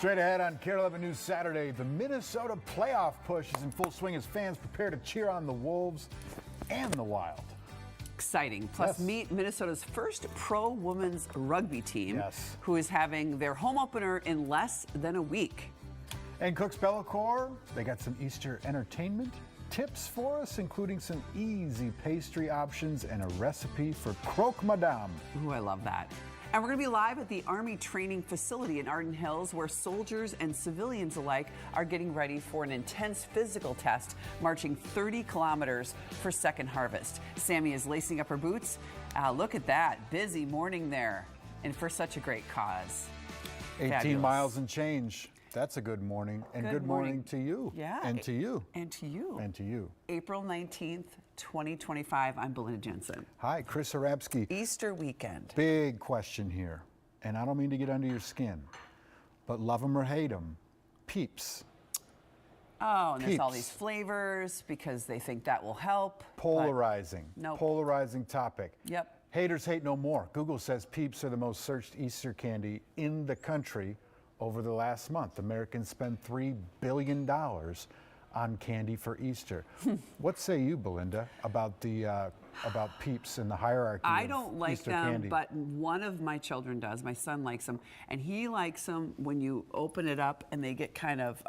Straight ahead on KARE 11 News Saturday, the Minnesota playoff push is in full swing as fans prepare to cheer on the Wolves and the Wild. Exciting. Plus, meet Minnesota's first pro women's rugby team, who is having their home opener in less than a week. And Cook's Bellicor, they got some Easter entertainment tips for us, including some easy pastry options and a recipe for croque madame. Ooh, I love that. And we're going to be live at the Army Training Facility in Arden Hills, where soldiers and civilians alike are getting ready for an intense physical test, marching 30 kilometers for Second Harvest. Sammy is lacing up her boots. Look at that. Busy morning there. And for such a great cause. 18 Fabulous. miles and change. That's a good morning. And good morning to you. Yeah. And to you. And to you. And to you. April 19th, 2025. I'm Belinda Jensen. Hi, Chris Arabsky. Easter weekend. Big question here. And I don't mean to get under your skin, but love them or hate them, Peeps. Oh, and there's all these flavors because they think that will help. Polarizing. Nope. Polarizing topic. Yep. Haters hate no more. Google says Peeps are the most searched Easter candy in the country over the last month. Americans spend $3 billion on candy for Easter. What say you, Belinda, about Peeps and the hierarchy I of don't like Easter them, candy? but one of my children does. My son likes them, and he likes them when you open it up and they get kind of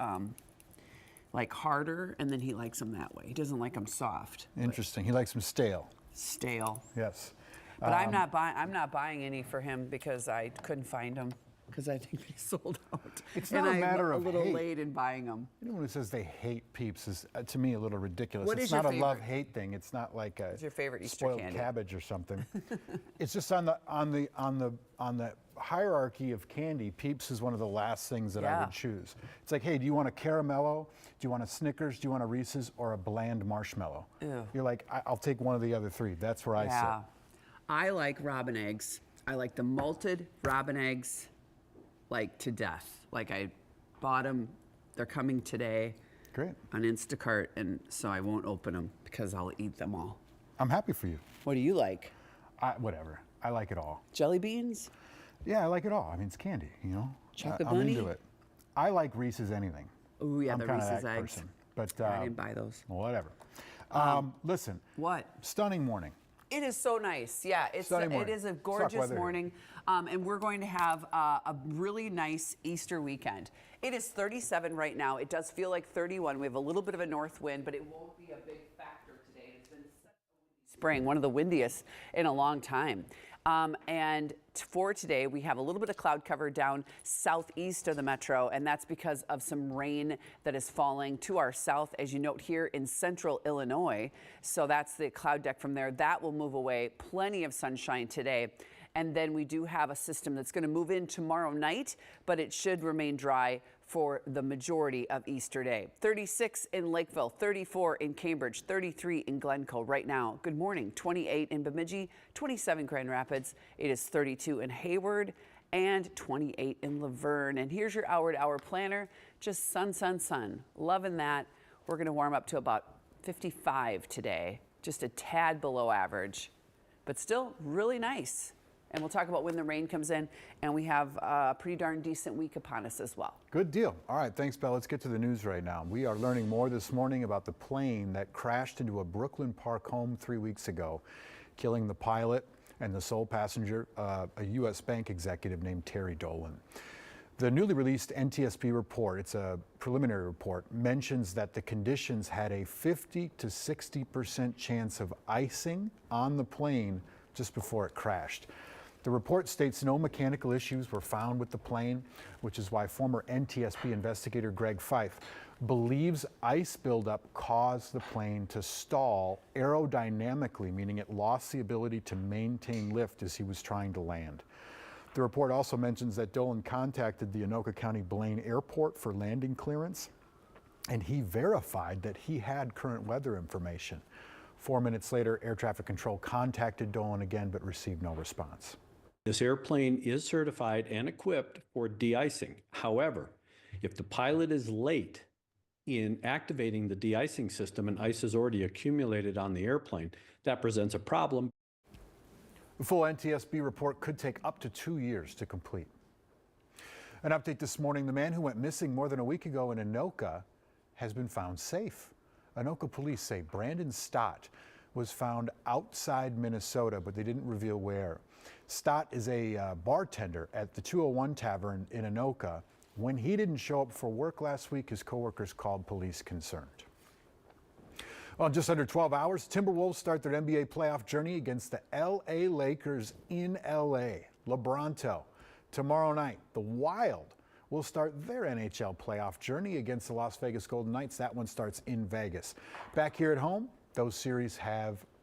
like harder, and then he likes them that way. He doesn't like them soft. Interesting. He likes them stale. Stale. Yes. But I'm not buying any for him because I couldn't find them. Because I think they sold out. It's not a matter of hate. I'm a little hate. late in buying them. Anyone who says they hate Peeps is, to me, a little ridiculous. What It's is your not a favorite? love-hate thing. It's not like a What's your favorite Easter spoiled candy? cabbage or something. It's just on the hierarchy of candy. Peeps is one of the last things that I would choose. It's like, hey, do you want a caramello? Do you want a Snickers? Do you want a Reese's or a bland marshmallow? Ew. You're like, I'll take one of the other three. That's where I sit. I like robin eggs. I like the malted robin eggs. Like to death. Like I bought them, they're coming today. Great. On Instacart, and so I won't open them because I'll eat them all. I'm happy for you. What do you like? Whatever. I like it all. Jelly beans? Yeah, I like it all. I mean, it's candy, you know? Chocolate I'm bunny? into it. I like Reese's anything. Oh yeah, I'm the kinda Reese's that eggs. person. But I didn't buy those. Whatever. Listen. What? Stunning morning. It is so nice. Yeah, it is a gorgeous morning, and we're going to have a really nice Easter weekend. It is 37 right now. It does feel like 31. We have a little bit of a north wind, but it won't be a big factor today. It's been such a windy spring, one of the windiest in a long time. And for today, we have a little bit of cloud cover down southeast of the metro, and that's because of some rain that is falling to our south, as you note here in central Illinois. So that's the cloud deck from there. That will move away. Plenty of sunshine today. And then we do have a system that's going to move in tomorrow night, but it should remain dry for the majority of Easter Day. 36 in Lakeville, 34 in Cambridge, 33 in Glencoe right now. Good morning. 28 in Bemidji, 27 Grand Rapids. It is 32 in Hayward and 28 in Laverne. And here's your hour-to-hour planner. Just sun, sun, sun. Loving that. We're going to warm up to about 55 today, just a tad below average, but still really nice. And we'll talk about when the rain comes in, and we have a pretty darn decent week upon us as well. Good deal. All right, thanks, Belle. Let's get to the news right now. We are learning more this morning about the plane that crashed into a Brooklyn Park home 3 weeks ago, killing the pilot and the sole passenger, a U.S. bank executive named Terry Dolan. The newly released NTSB report, it's a preliminary report, mentions that the conditions had a 50 to 60% chance of icing on the plane just before it crashed. The report states no mechanical issues were found with the plane, which is why former NTSB investigator Greg Fife believes ice buildup caused the plane to stall aerodynamically, meaning it lost the ability to maintain lift as he was trying to land. The report also mentions that Dolan contacted the Anoka County Blaine Airport for landing clearance, and he verified that he had current weather information. 4 minutes later, air traffic control contacted Dolan again, but received no response. This airplane is certified and equipped for de-icing. However, if the pilot is late in activating the de-icing system and ice is already accumulated on the airplane, that presents a problem. The full NTSB report could take up to 2 years to complete. An update this morning, the man who went missing more than a week ago in Anoka has been found safe. Anoka police say Brandon Stott was found outside Minnesota, but they didn't reveal where. Stott is a bartender at the 201 Tavern in Anoka. When he didn't show up for work last week, his coworkers called police concerned. Well, in just under 12 hours, Timberwolves start their NBA playoff journey against the LA Lakers in LA. LeBronto. Tomorrow night, the Wild will start their NHL playoff journey against the Las Vegas Golden Knights. That one starts in Vegas. Back here at home, those series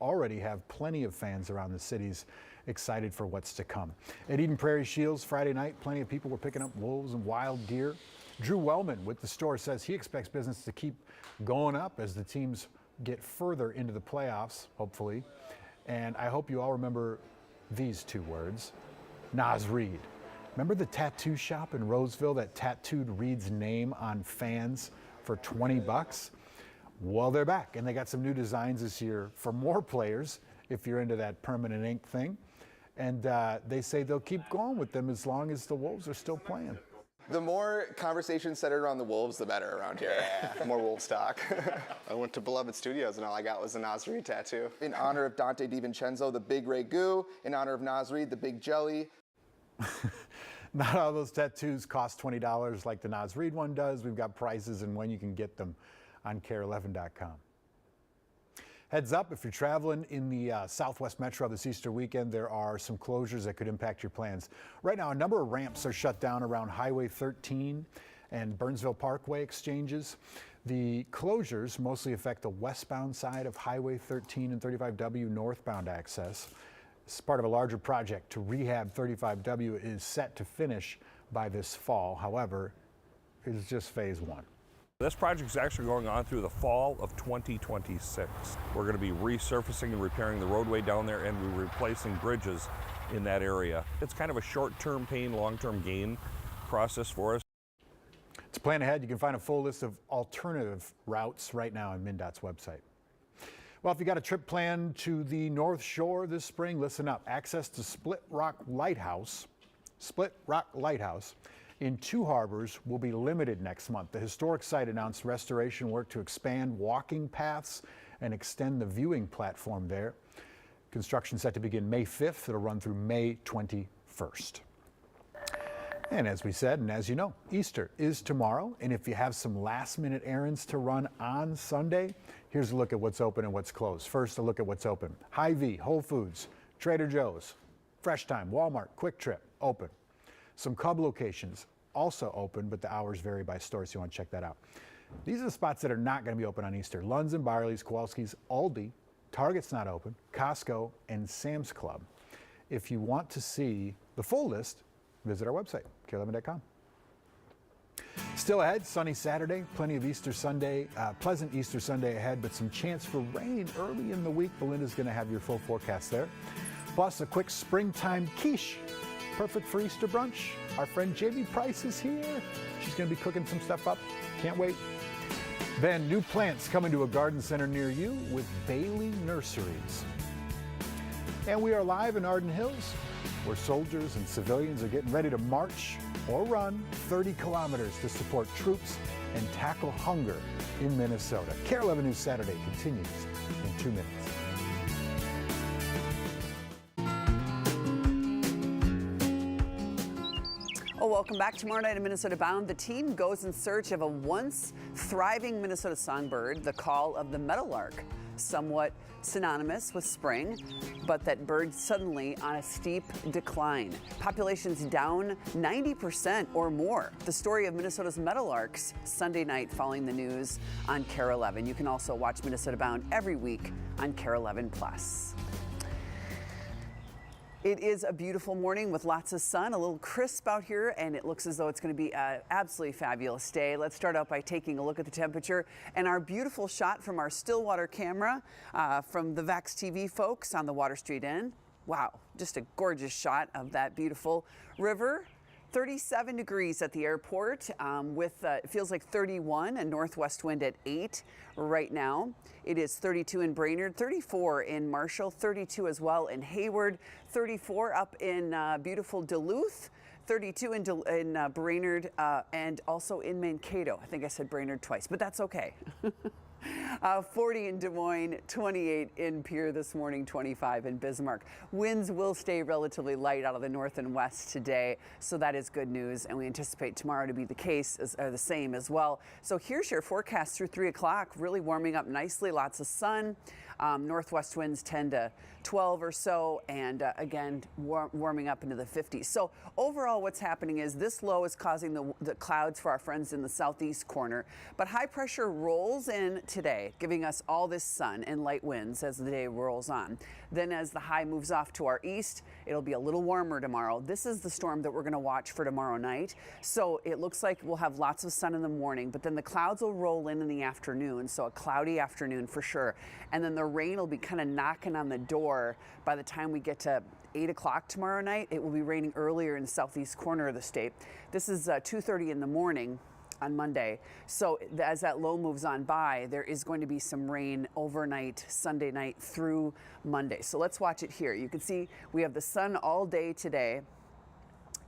already have plenty of fans around the cities excited for what's to come. At Eden Prairie Shields Friday night, plenty of people were picking up wolves and wild deer. Drew Wellman with the store says he expects business to keep going up as the teams get further into the playoffs, hopefully. And I hope you all remember these two words, Naz Reid. Remember the tattoo shop in Roseville that tattooed Reid's name on fans for 20 bucks? Well, they're back, and they got some new designs this year for more players if you're into that permanent ink thing. And they say they'll keep going with them as long as the Wolves are still playing. The more conversation centered around the Wolves, the better around here. Yeah, more Wolves talk. I went to Beloved Studios and all I got was a Naz Reid tattoo. In honor of Dante DiVincenzo, the Big Ray Goo. In honor of Naz Reid, the Big Jelly. Not all those tattoos cost $20 like the Naz Reid one does. We've got prices and when you can get them on KARE11.com. Heads up, if you're traveling in the Southwest Metro this Easter weekend, there are some closures that could impact your plans. Right now, a number of ramps are shut down around Highway 13 and Burnsville Parkway exchanges. The closures mostly affect the westbound side of Highway 13 and 35W northbound access. It's part of a larger project to rehab 35W is set to finish by this fall. However, it is just phase one. This project is actually going on through the fall of 2026. We're going to be resurfacing and repairing the roadway down there, and we're replacing bridges in that area. It's kind of a short-term pain, long-term gain process for us. To plan ahead, you can find a full list of alternative routes right now on MnDOT's website. Well, if you got a trip planned to the North Shore this spring, listen up. Access to Split Rock Lighthouse in Two Harbors will be limited next month. The historic site announced restoration work to expand walking paths and extend the viewing platform there. Construction set to begin May 5th. It'll run through May 21st. And as we said, and as you know, Easter is tomorrow. And if you have some last-minute errands to run on Sunday, here's a look at what's open and what's closed. First, a look at what's open. Hy-Vee, Whole Foods, Trader Joe's, Fresh Time, Walmart, Quick Trip, open. Some Cub locations also open, but the hours vary by store, so you want to check that out. These are the spots that are not going to be open on Easter. Lunds and Barley's, Kowalski's, Aldi, Target's not open, Costco, and Sam's Club. If you want to see the full list, visit our website, KARE11.com. Still ahead, sunny Saturday, plenty of pleasant Easter Sunday ahead, but some chance for rain early in the week. Belinda's going to have your full forecast there. Plus, a quick springtime quiche, perfect for Easter brunch. Our friend Jamie Price is here. She's going to be cooking some stuff up. Can't wait. Then, new plants coming to a garden center near you with Bailey Nurseries. And we are live in Arden Hills, where soldiers and civilians are getting ready to march or run 30 kilometers to support troops and tackle hunger in Minnesota. KARE 11 News Saturday continues in 2 minutes. Oh, welcome back. Tomorrow night in Minnesota Bound, the team goes in search of a once thriving Minnesota songbird, the call of the meadowlark. Somewhat synonymous with spring, but that bird suddenly on a steep decline. Populations down 90% or more. The story of Minnesota's meadowlarks Sunday night following the news on KARE 11. You can also watch Minnesota Bound every week on KARE 11 Plus. It is a beautiful morning with lots of sun, a little crisp out here, and it looks as though it's going to be an absolutely fabulous day. Let's start out by taking a look at the temperature and our beautiful shot from our Stillwater camera from the VAX TV folks on the Water Street Inn. Wow, just a gorgeous shot of that beautiful river. 37 degrees at the airport with it feels like 31, a northwest wind at 8 right now. It is 32 in Brainerd, 34 in Marshall, 32 as well in Hayward, 34 up in beautiful Duluth, 32 in Brainerd and also in Mankato. I think I said Brainerd twice, but that's okay. 40 in Des Moines, 28 in Pierre this morning, 25 in Bismarck. Winds will stay relatively light out of the north and west today, so that is good news, and we anticipate tomorrow to be the same as well. So here's your forecast through 3 o'clock, really warming up nicely, lots of sun. Northwest winds 10 to 12 or so, and again, warming up into the 50s. So overall, what's happening is this low is causing the clouds for our friends in the southeast corner, but high pressure rolls in today, giving us all this sun and light winds as the day rolls on. Then as the high moves off to our east, it'll be a little warmer tomorrow. This is the storm that we're going to watch for tomorrow night. So it looks like we'll have lots of sun in the morning, but then the clouds will roll in the afternoon. So a cloudy afternoon for sure. And then the rain will be kind of knocking on the door by the time we get to 8 o'clock tomorrow night. It will be raining earlier in the southeast corner of the state. This is 2:30 in the morning on Monday. So as that low moves on by, there is going to be some rain overnight, Sunday night through Monday. So let's watch it here. You can see we have the sun all day today.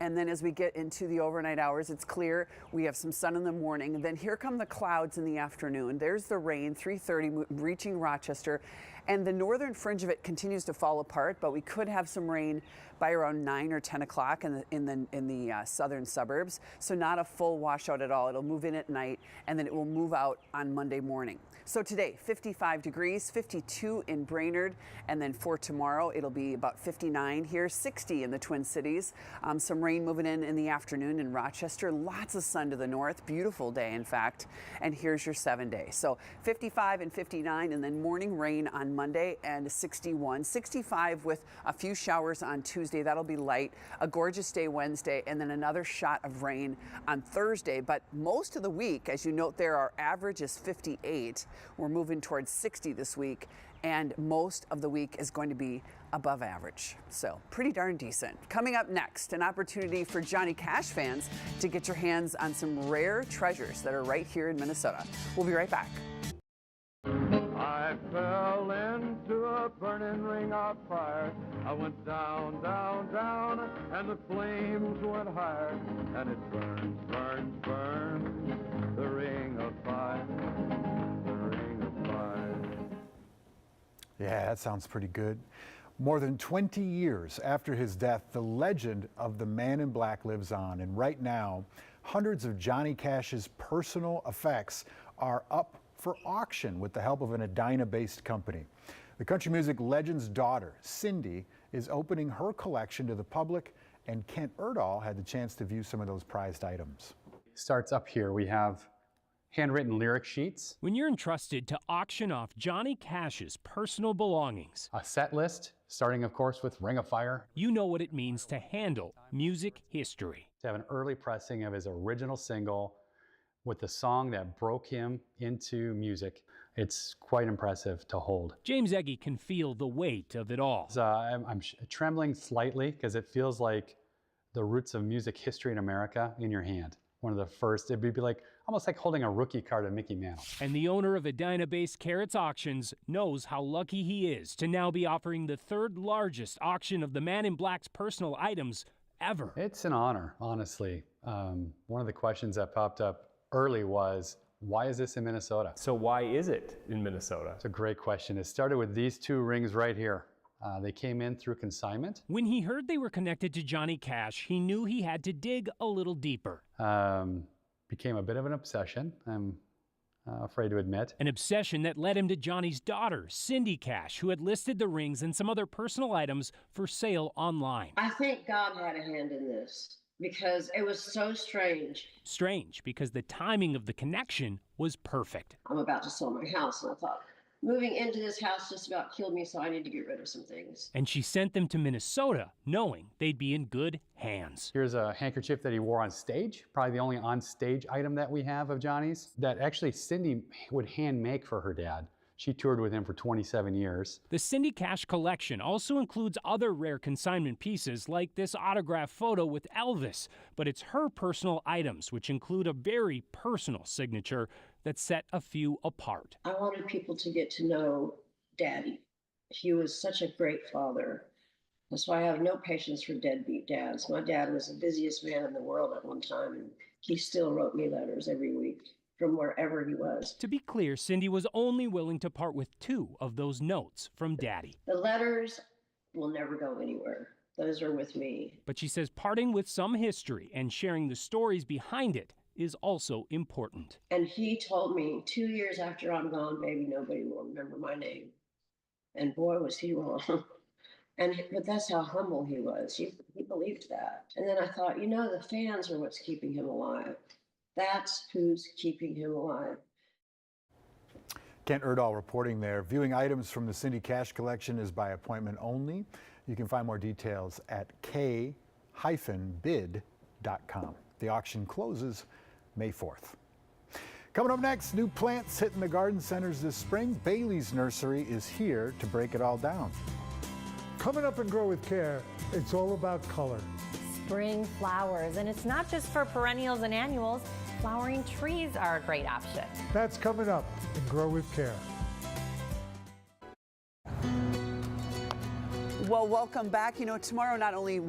And then as we get into the overnight hours, it's clear. We have some sun in the morning. And then here come the clouds in the afternoon. There's the rain, 3:30, reaching Rochester. And the northern fringe of it continues to fall apart, but we could have some rain by around 9 or 10 o'clock in the southern suburbs. So not a full washout at all. It'll move in at night, and then it will move out on Monday morning. So today, 55 degrees, 52 in Brainerd, and then for tomorrow, it'll be about 59 here, 60 in the Twin Cities. Some rain moving in the afternoon in Rochester. Lots of sun to the north. Beautiful day, in fact. And here's your 7-day. So 55 and 59, and then morning rain on Monday, and 61. 65 with a few showers on Tuesday. That'll be light. A gorgeous day Wednesday, and then another shot of rain on Thursday. But most of the week, as you note there, our average is 58. We're moving towards 60 this week, and most of the week is going to be above average. So pretty darn decent. Coming up next, an opportunity for Johnny Cash fans to get your hands on some rare treasures that are right here in Minnesota. We'll be right back. I fell into a burning ring of fire. I went down, down, down, and the flames went higher. And it burns, burns, burns, the ring of fire, the ring of fire. Yeah, that sounds pretty good. More than 20 years after his death, the legend of the Man in Black lives on. And right now, hundreds of Johnny Cash's personal effects are up for auction with the help of an Edina-based company. The country music legend's daughter, Cindy, is opening her collection to the public, and Kent Erdahl had the chance to view some of those prized items. Starts up here. We have handwritten lyric sheets. When you're entrusted to auction off Johnny Cash's personal belongings, a set list, starting of course with Ring of Fire. You know what it means to handle music history. To have an early pressing of his original single with the song that broke him into music. It's quite impressive to hold. James Egge can feel the weight of it all. I'm trembling slightly because it feels like the roots of music history in America in your hand. One of the first, it'd be like almost like holding a rookie card of Mickey Mantle. And the owner of Edina-based KARE Auctions knows how lucky he is to now be offering the third largest auction of the Man in Black's personal items ever. It's an honor, honestly. One of the questions that popped up early was, why is this in Minnesota? So why is it in Minnesota? It's a great question. It started with these two rings right here. They came in through consignment. When he heard they were connected to Johnny Cash, he knew he had to dig a little deeper. Became a bit of an obsession, I'm afraid to admit. An obsession that led him to Johnny's daughter, Cindy Cash, who had listed the rings and some other personal items for sale online. I think God had a hand in this, because it was so strange. Strange because the timing of the connection was perfect. I'm about to sell my house, and I thought, moving into this house just about killed me, so I need to get rid of some things. And she sent them to Minnesota, knowing they'd be in good hands. Here's a handkerchief that he wore on stage, probably the only on-stage item that we have of Johnny's, that actually Cindy would hand make for her dad. She toured with him for 27 years. The Cindy Cash collection also includes other rare consignment pieces like this autograph photo with Elvis, but it's her personal items, which include a very personal signature that set a few apart. I wanted people to get to know Daddy. He was such a great father. That's why I have no patience for deadbeat dads. My dad was the busiest man in the world at one time, and he still wrote me letters every week from wherever he was. To be clear, Cindy was only willing to part with 2 of those notes from Daddy. The letters will never go anywhere. Those are with me. But she says parting with some history and sharing the stories behind it is also important. And he told me 2 years after I'm gone, baby, nobody will remember my name. And boy, was he wrong. But that's how humble he was. He believed that. And then I thought, you know, the fans are what's keeping him alive. That's who's keeping him alive. Kent Erdahl reporting there. Viewing items from the Cindy Cash collection is by appointment only. You can find more details at k-bid.com. The auction closes May 4th. Coming up next, new plants hitting the garden centers this spring. Bailey's Nursery is here to break it all down. Coming up in Grow with Care, it's all about color. Spring flowers, and it's not just for perennials and annuals. Flowering trees are a great option. That's coming up in Grow with Care. Well, welcome back. You know, tomorrow not only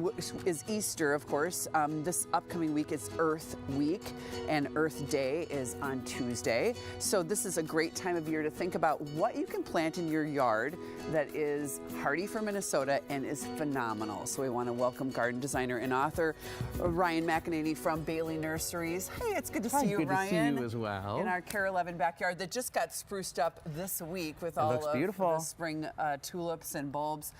is Easter, of course, this upcoming week is Earth Week, and Earth Day is on Tuesday. So this is a great time of year to think about what you can plant in your yard that is hardy for Minnesota and is phenomenal. So we want to welcome garden designer and author Ryan McEnany from Bailey Nurseries. Hey, it's good to see you, good Ryan. Good to see you as well. In our KARE 11 backyard that just got spruced up this week with all of the spring tulips and bulbs.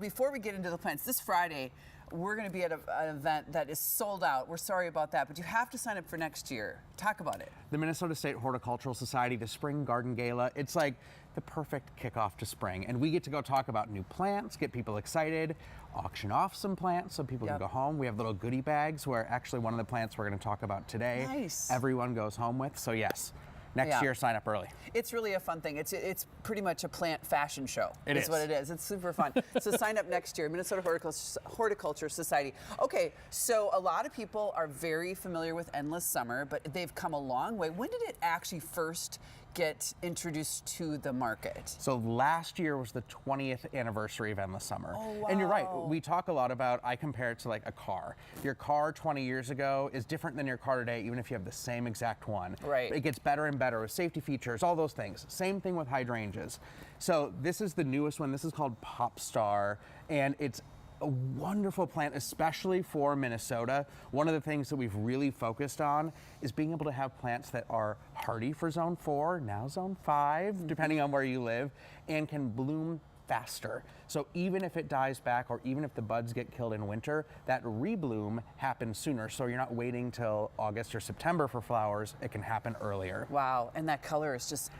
Before we get into the plants, this Friday, we're going to be at an event that is sold out. We're sorry about that, but you have to sign up for next year. Talk about it. The Minnesota State Horticultural Society, the Spring Garden Gala, it's like the perfect kickoff to spring. And we get to go talk about new plants, get people excited, auction off some plants so people can go home. We have little goodie bags where actually one of the plants we're going to talk about today, everyone goes home with. So yes. Next year, sign up early. It's really a fun thing. It's pretty much a plant fashion show. It is what it is. It's super fun. So sign up next year, Minnesota Horticulture Society. Okay, so a lot of people are very familiar with Endless Summer, but they've come a long way. When did it actually first get introduced to the market? So last year was the 20th anniversary of Endless Summer. Oh, wow. And you're right, we talk a lot about, I compare it to like a car. Your car 20 years ago is different than your car today, even if you have the same exact one. Right. It gets better and better with safety features, all those things. Same thing with hydrangeas. So this is the newest one. This is called Pop Star, and it's a wonderful plant, especially for Minnesota. One of the things that we've really focused on is being able to have plants that are hardy for zone 4, now zone 5, depending on where you live, and can bloom faster. So even if it dies back or even if the buds get killed in winter, that rebloom happens sooner. So you're not waiting till August or September for flowers. It can happen earlier. Wow, and that color is just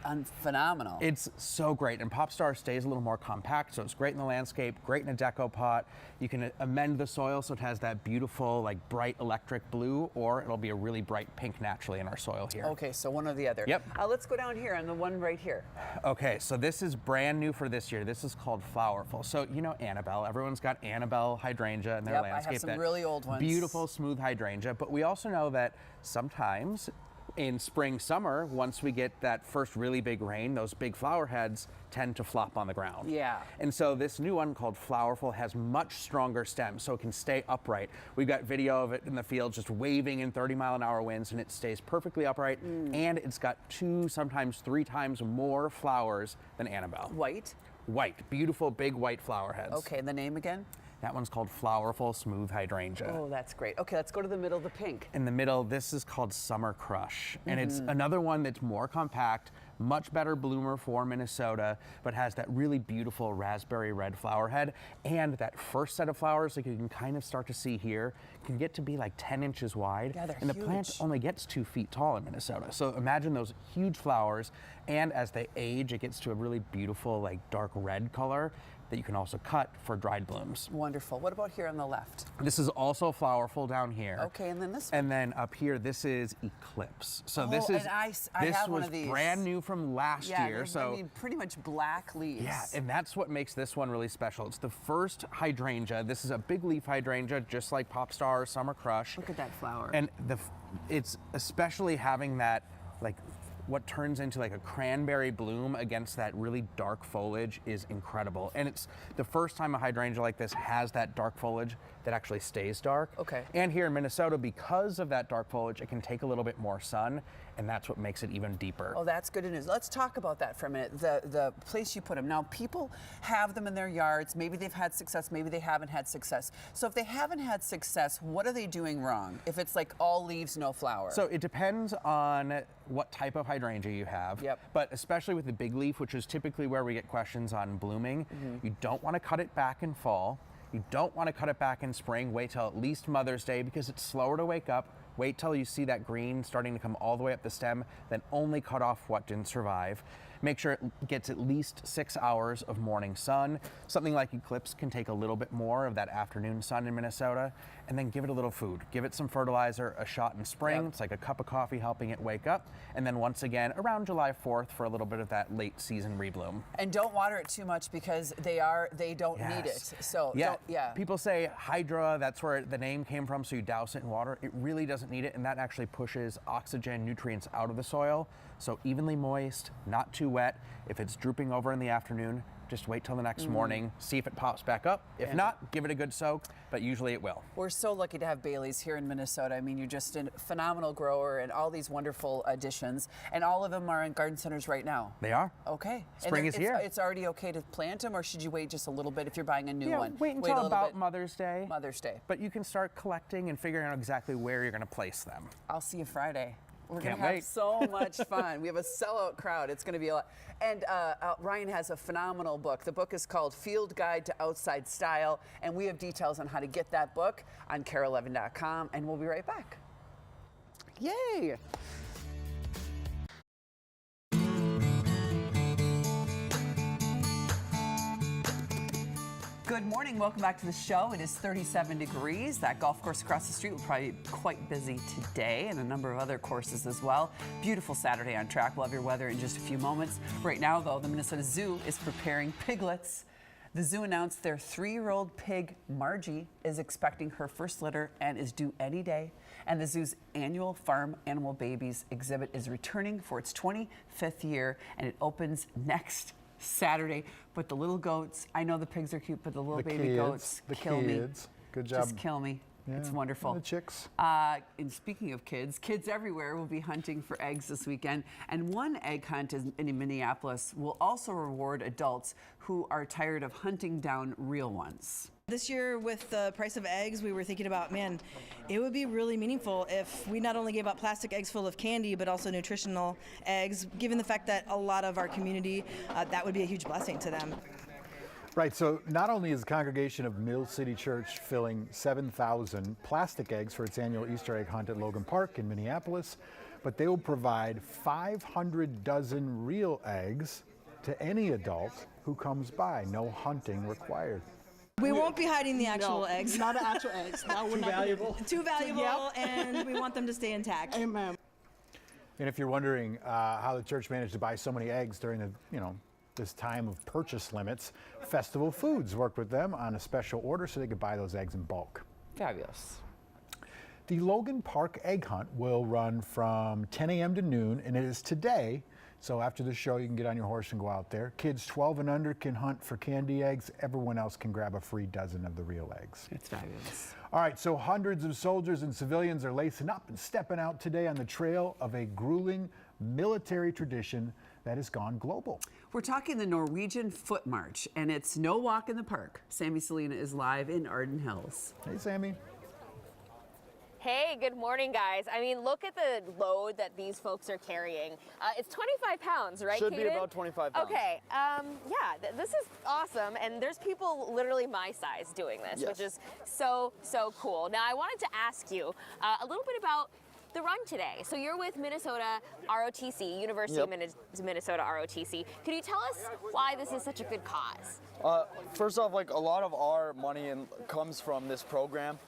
phenomenal. It's so great, and Pop Star stays a little more compact, so it's great in the landscape, great in a deco pot. You can amend the soil so it has that beautiful, like bright electric blue, or it'll be a really bright pink naturally in our soil here. Okay, so one or the other. Yep. Let's go down here on the one right here. Okay, so this is brand new for this year. This is called Flowerful. So you know Annabelle. Everyone's got Annabelle hydrangea in their landscape. I have some really old ones. Beautiful, smooth hydrangea. But we also know that sometimes in spring, summer, once we get that first really big rain, those big flower heads tend to flop on the ground. Yeah. And so this new one called Flowerful has much stronger stems, so it can stay upright. We've got video of it in the field just waving in 30-mile-an-hour winds, and it stays perfectly upright. And it's got 2, sometimes 3 times more flowers than Annabelle. White? White, beautiful big white flower heads. Okay, and the name again? That one's called Flowerful Smooth Hydrangea. Oh, that's great. Okay, let's go to the middle, the pink. In the middle, this is called Summer Crush. And it's another one that's more compact, much better bloomer for Minnesota, but has that really beautiful raspberry red flower head. And that first set of flowers, like you can kind of start to see here, can get to be like 10 inches wide. Yeah, they're and the huge. plant only gets 2 feet tall in Minnesota. So imagine those huge flowers. And as they age, it gets to a really beautiful, like dark red color that you can also cut for dried blooms. Wonderful. What about here on the left? This is also Flowerful down here. Okay, and then this one? And then up here, this is Eclipse. So this and is I this have one was of these. brand new from last year. So I mean, pretty much black leaves. yeah, and that's what makes this one really special. It's the first hydrangea. This is a big leaf hydrangea, just like Pop Star, Summer Crush. Look at that flower. And it's especially having that like what turns into like a cranberry bloom against that really dark foliage is incredible. And it's the first time a hydrangea like this has that dark foliage that actually stays dark. Okay. And here in Minnesota, because of that dark foliage, it can take a little bit more sun, and that's what makes it even deeper. Oh, that's good news. Let's talk about that for a minute. The place you put them. Now, people have them in their yards. Maybe they've had success, maybe they haven't had success. So if they haven't had success, what are they doing wrong? If it's like all leaves, no flower. So it depends on what type of hydrangea you have. Yep. But especially with the big leaf, which is typically where we get questions on blooming, you don't want to cut it back in fall. You don't want to cut it back in spring. Wait till at least Mother's Day because it's slower to wake up. Wait till you see that green starting to come all the way up the stem, then only cut off what didn't survive. Make sure it gets at least 6 hours of morning sun. Something like Eclipse can take a little bit more of that afternoon sun in Minnesota, and then give it a little food. Give it some fertilizer, a shot in spring. It's like a cup of coffee helping it wake up. And then once again, around July 4th for a little bit of that late season rebloom. And don't water it too much because they don't need it. So people say hydra, that's where the name came from, so you douse it in water. It really doesn't need it, and that actually pushes oxygen, nutrients out of the soil. So evenly moist, not too wet. If it's drooping over in the afternoon, just wait till the next morning, see if it pops back up. If not, give it a good soak, but usually it will. We're so lucky to have Bailey's here in Minnesota. I mean, you're just a phenomenal grower and all these wonderful additions, and all of them are in garden centers right now. They are. Okay. Spring is here. It's already okay to plant them, or should you wait just a little bit if you're buying a new one? Wait until about Mother's Day. Mother's Day. But you can start collecting and figuring out exactly where you're going to place them. I'll see you Friday. We're going Can't to have wait. so much fun. We have a sellout crowd. It's going to be a lot. And Ryan has a phenomenal book. The book is called Field Guide to Outside Style, and we have details on how to get that book on KARE11.com, and we'll be right back. Yay! Good morning. Welcome back to the show. It is 37 degrees. That golf course across the street will probably be quite busy today, and a number of other courses as well. Beautiful Saturday on track. We'll have your weather in just a few moments. Right now, though, the Minnesota Zoo is preparing piglets. The zoo announced their 3-year-old pig, Margie, is expecting her first litter and is due any day. And the zoo's annual Farm Animal Babies exhibit is returning for its 25th year, and it opens next Saturday. But the little goats, I know the pigs are cute, but the little baby goats kill me. Good job. Just kill me. Yeah. It's wonderful. And the chicks. And speaking of kids, kids everywhere will be hunting for eggs this weekend. And one egg hunt in Minneapolis will also reward adults who are tired of hunting down real ones. This year, with the price of eggs, we were thinking about, man, it would be really meaningful if we not only gave out plastic eggs full of candy, but also nutritional eggs, given the fact that a lot of our community, that would be a huge blessing to them. Right, so not only is the congregation of Mill City Church filling 7,000 plastic eggs for its annual Easter egg hunt at Logan Park in Minneapolis, but they will provide 500 dozen real eggs to any adult who comes by. No hunting required. We won't be hiding the actual eggs. Not the actual eggs. No, we're Too not valuable. Too valuable, and we want them to stay intact. Amen. And if you're wondering how the church managed to buy so many eggs during the, this time of purchase limits, Festival Foods worked with them on a special order so they could buy those eggs in bulk. Fabulous. The Logan Park Egg Hunt will run from 10 a.m. to noon, and it is today. So after the show, you can get on your horse and go out there. Kids 12 and under can hunt for candy eggs. Everyone else can grab a free dozen of the real eggs. It's fabulous. All right, so hundreds of soldiers and civilians are lacing up and stepping out today on the trail of a grueling military tradition that has gone global. We're talking the Norwegian Foot March, and it's no walk in the park. Sammy Selena is live in Arden Hills. Hey, Sammy. Hey, good morning, guys. I mean, look at the load that these folks are carrying. It's 25 pounds, right, Should Kaden? be about 25 pounds. Okay, this is awesome, and there's people literally my size doing this, which is so cool. Now, I wanted to ask you a little bit about the run today. So you're with Minnesota ROTC, University of Minnesota ROTC. Could you tell us why this is such a good cause? First off, a lot of our money comes from this program.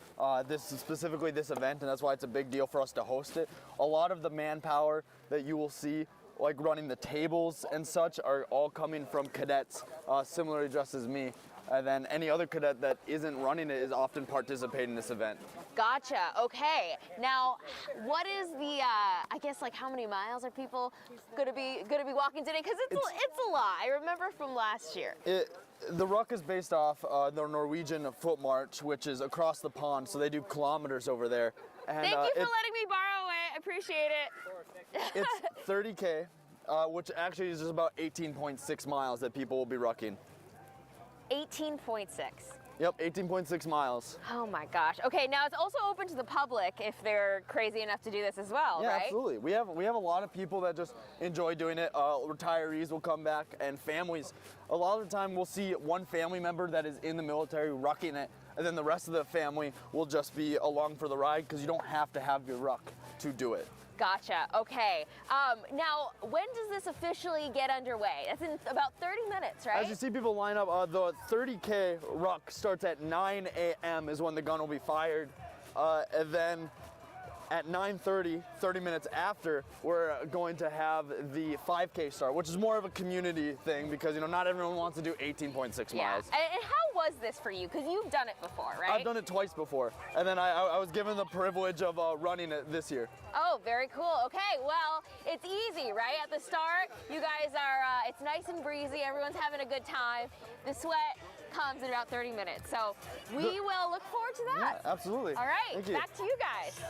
Specifically this event, and that's why it's a big deal for us to host it. A lot of the manpower that you will see, like running the tables and such, are all coming from cadets, similarly dressed as me. And then any other cadet that isn't running it is often participating in this event. Gotcha. Okay. Now, what is the? I guess like how many miles are people gonna be walking today? Because it's a lot. I remember from last year. The ruck is based off the Norwegian foot march, which is across the pond, so they do kilometers over there. And, thank you for letting me borrow it. I appreciate it. It's 30K, which actually is just about 18.6 miles that people will be rucking. 18.6. Yep, 18.6 miles. Oh my gosh. Okay, now it's also open to the public if they're crazy enough to do this as well, yeah, right? Absolutely. We have a lot of people that just enjoy doing it. Retirees will come back, and families. A lot of the time we'll see one family member that is in the military rucking it, and then the rest of the family will just be along for the ride because you don't have to have your ruck to do it. Gotcha. Okay. Now, when does this officially get underway? That's in about 30 minutes, right? As you see people line up, the 30K ruck starts at 9 a.m. is when the gun will be fired. And then at 9:30, 30 minutes after, we're going to have the 5K start, which is more of a community thing because, not everyone wants to do 18.6 miles. And how was this for you? Because you've done it before, right? I've done it twice before. And then I was given the privilege of running it this year. Oh, very cool. Okay, well, it's easy, right? At the start, you guys are, it's nice and breezy. Everyone's having a good time. The sweat comes in about 30 minutes. So we will look forward to that. Yeah, absolutely. All right, Thank you. back to you guys.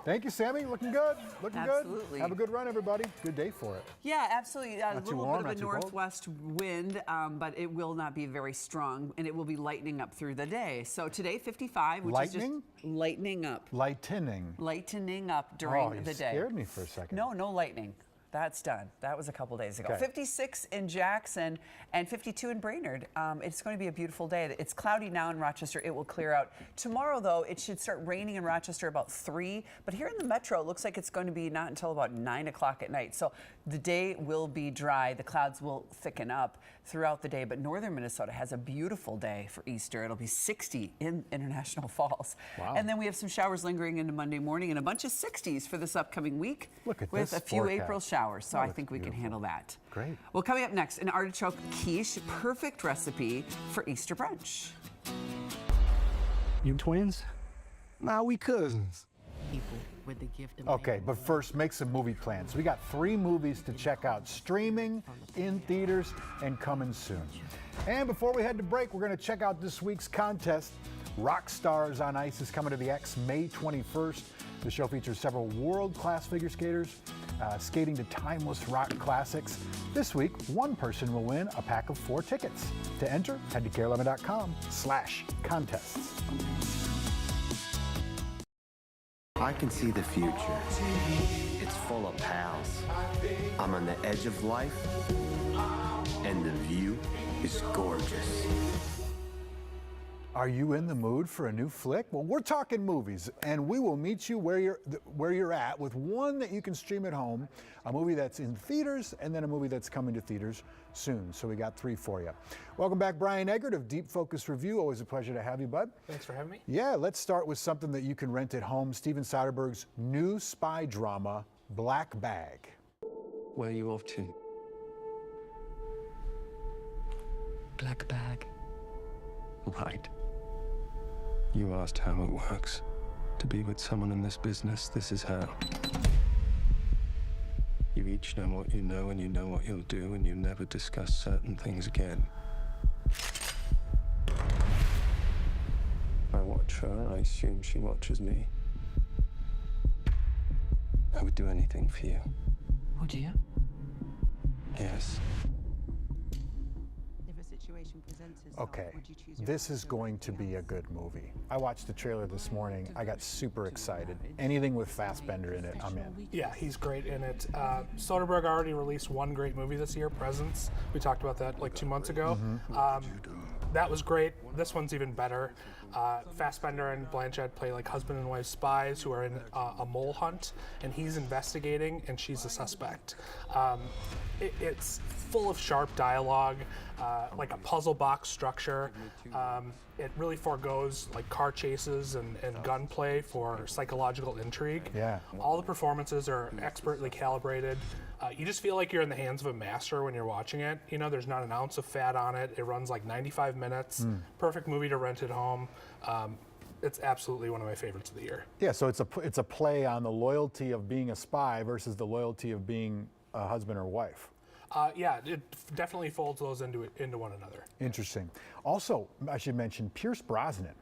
Thank you, Sammy. Looking good. Looking Absolutely. good. Have a good run, everybody. Good day for it. Yeah, absolutely. A Not too little warm, bit not of a too cold. northwest wind, but it will not be very strong, and it will be lightening up through the day. So today, 55, which Lightning? is just lightening up. Lightening up during the day. You scared me for a second. No lightning. That's done. That was a couple days ago. Okay. 56 in Jackson and 52 in Brainerd. It's going to be a beautiful day. It's cloudy now in Rochester. It will clear out. Tomorrow, though, it should start raining in Rochester about 3. But here in the metro, it looks like it's going to be not until about 9 o'clock at night. So the day will be dry. The clouds will thicken up throughout the day. But northern Minnesota has a beautiful day for Easter. It'll be 60 in International Falls. Wow. And then we have some showers lingering into Monday morning and a bunch of 60s for this upcoming week. Look at with this a few forecast. April showers. So Oh, I it's think we can beautiful. handle that. Great. Well, coming up next, an artichoke quiche, perfect recipe for Easter brunch. You twins? Nah, we cousins. People with the gift of Okay, but first, make some movie plans. We got 3 movies to check out, streaming, in theaters, and coming soon. And before we head to break, we're going to check out this week's contest. Rock Stars on Ice is coming to the X May 21st. The show features several world-class figure skaters skating to timeless rock classics. This week, one person will win a pack of 4 tickets. To enter, head to KARE11.com/contests. I can see the future. It's full of pals. I'm on the edge of life, and the view is gorgeous. Are you in the mood for a new flick? Well, we're talking movies, and we will meet you where you're at with one that you can stream at home, a movie that's in theaters, and then a movie that's coming to theaters soon. So we got 3 for you. Welcome back, Brian Eggert of Deep Focus Review. Always a pleasure to have you, bud. Thanks for having me. Yeah, let's start with something that you can rent at home. Steven Soderbergh's new spy drama, Black Bag. Where are you off to? Black Bag. Right. You asked how it works. To be with someone in this business, this is how. You each know what you know, and you know what you'll do, and you never discuss certain things again. I watch her, I assume she watches me. I would do anything for you. Would you? Yes. If a situation presents itself, Okay, would you choose your this is going to be a good movie. I watched the trailer this morning. I got super excited. Anything with Fassbender in it, I'm in. Yeah, he's great in it. Soderbergh already released one great movie this year, Presence. We talked about that like 2 months ago. That was great. This one's even better. Fassbender and Blanchett play like husband and wife spies who are in a mole hunt, and he's investigating, and she's a suspect. It's full of sharp dialogue, like a puzzle box structure. It really forgoes like car chases and gunplay for psychological intrigue. Yeah. All the performances are expertly calibrated. You just feel like you're in the hands of a master when you're watching it. You know, there's not an ounce of fat on it. It runs like 95 minutes. Perfect movie to rent at home. It's absolutely one of my favorites of the year. Yeah, so it's a play on the loyalty of being a spy versus the loyalty of being a husband or wife. Yeah, it definitely folds those into one another. Interesting. Also, I should mention Pierce Brosnan.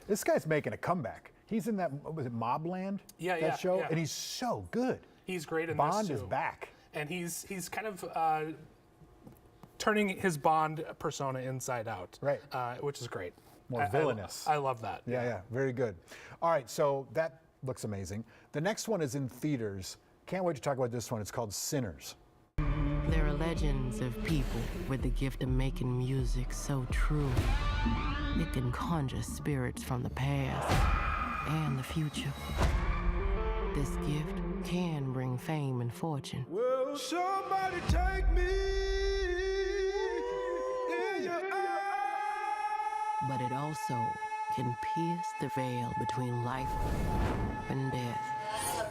This guy's making a comeback. He's in that, was it Mobland? That show? And he's so good. He's great in Bond this too. is back. And he's kind of turning his Bond persona inside out, right? Which is great. More villainous. I love that. Yeah, very good. All right, so that looks amazing. The next one is in theaters. Can't wait to talk about this one. It's called Sinners. There are legends of people with the gift of making music so true. It can conjure spirits from the past and the future. This gift can bring fame and fortune. Will somebody take me in your eyes? But it also can pierce the veil between life and death.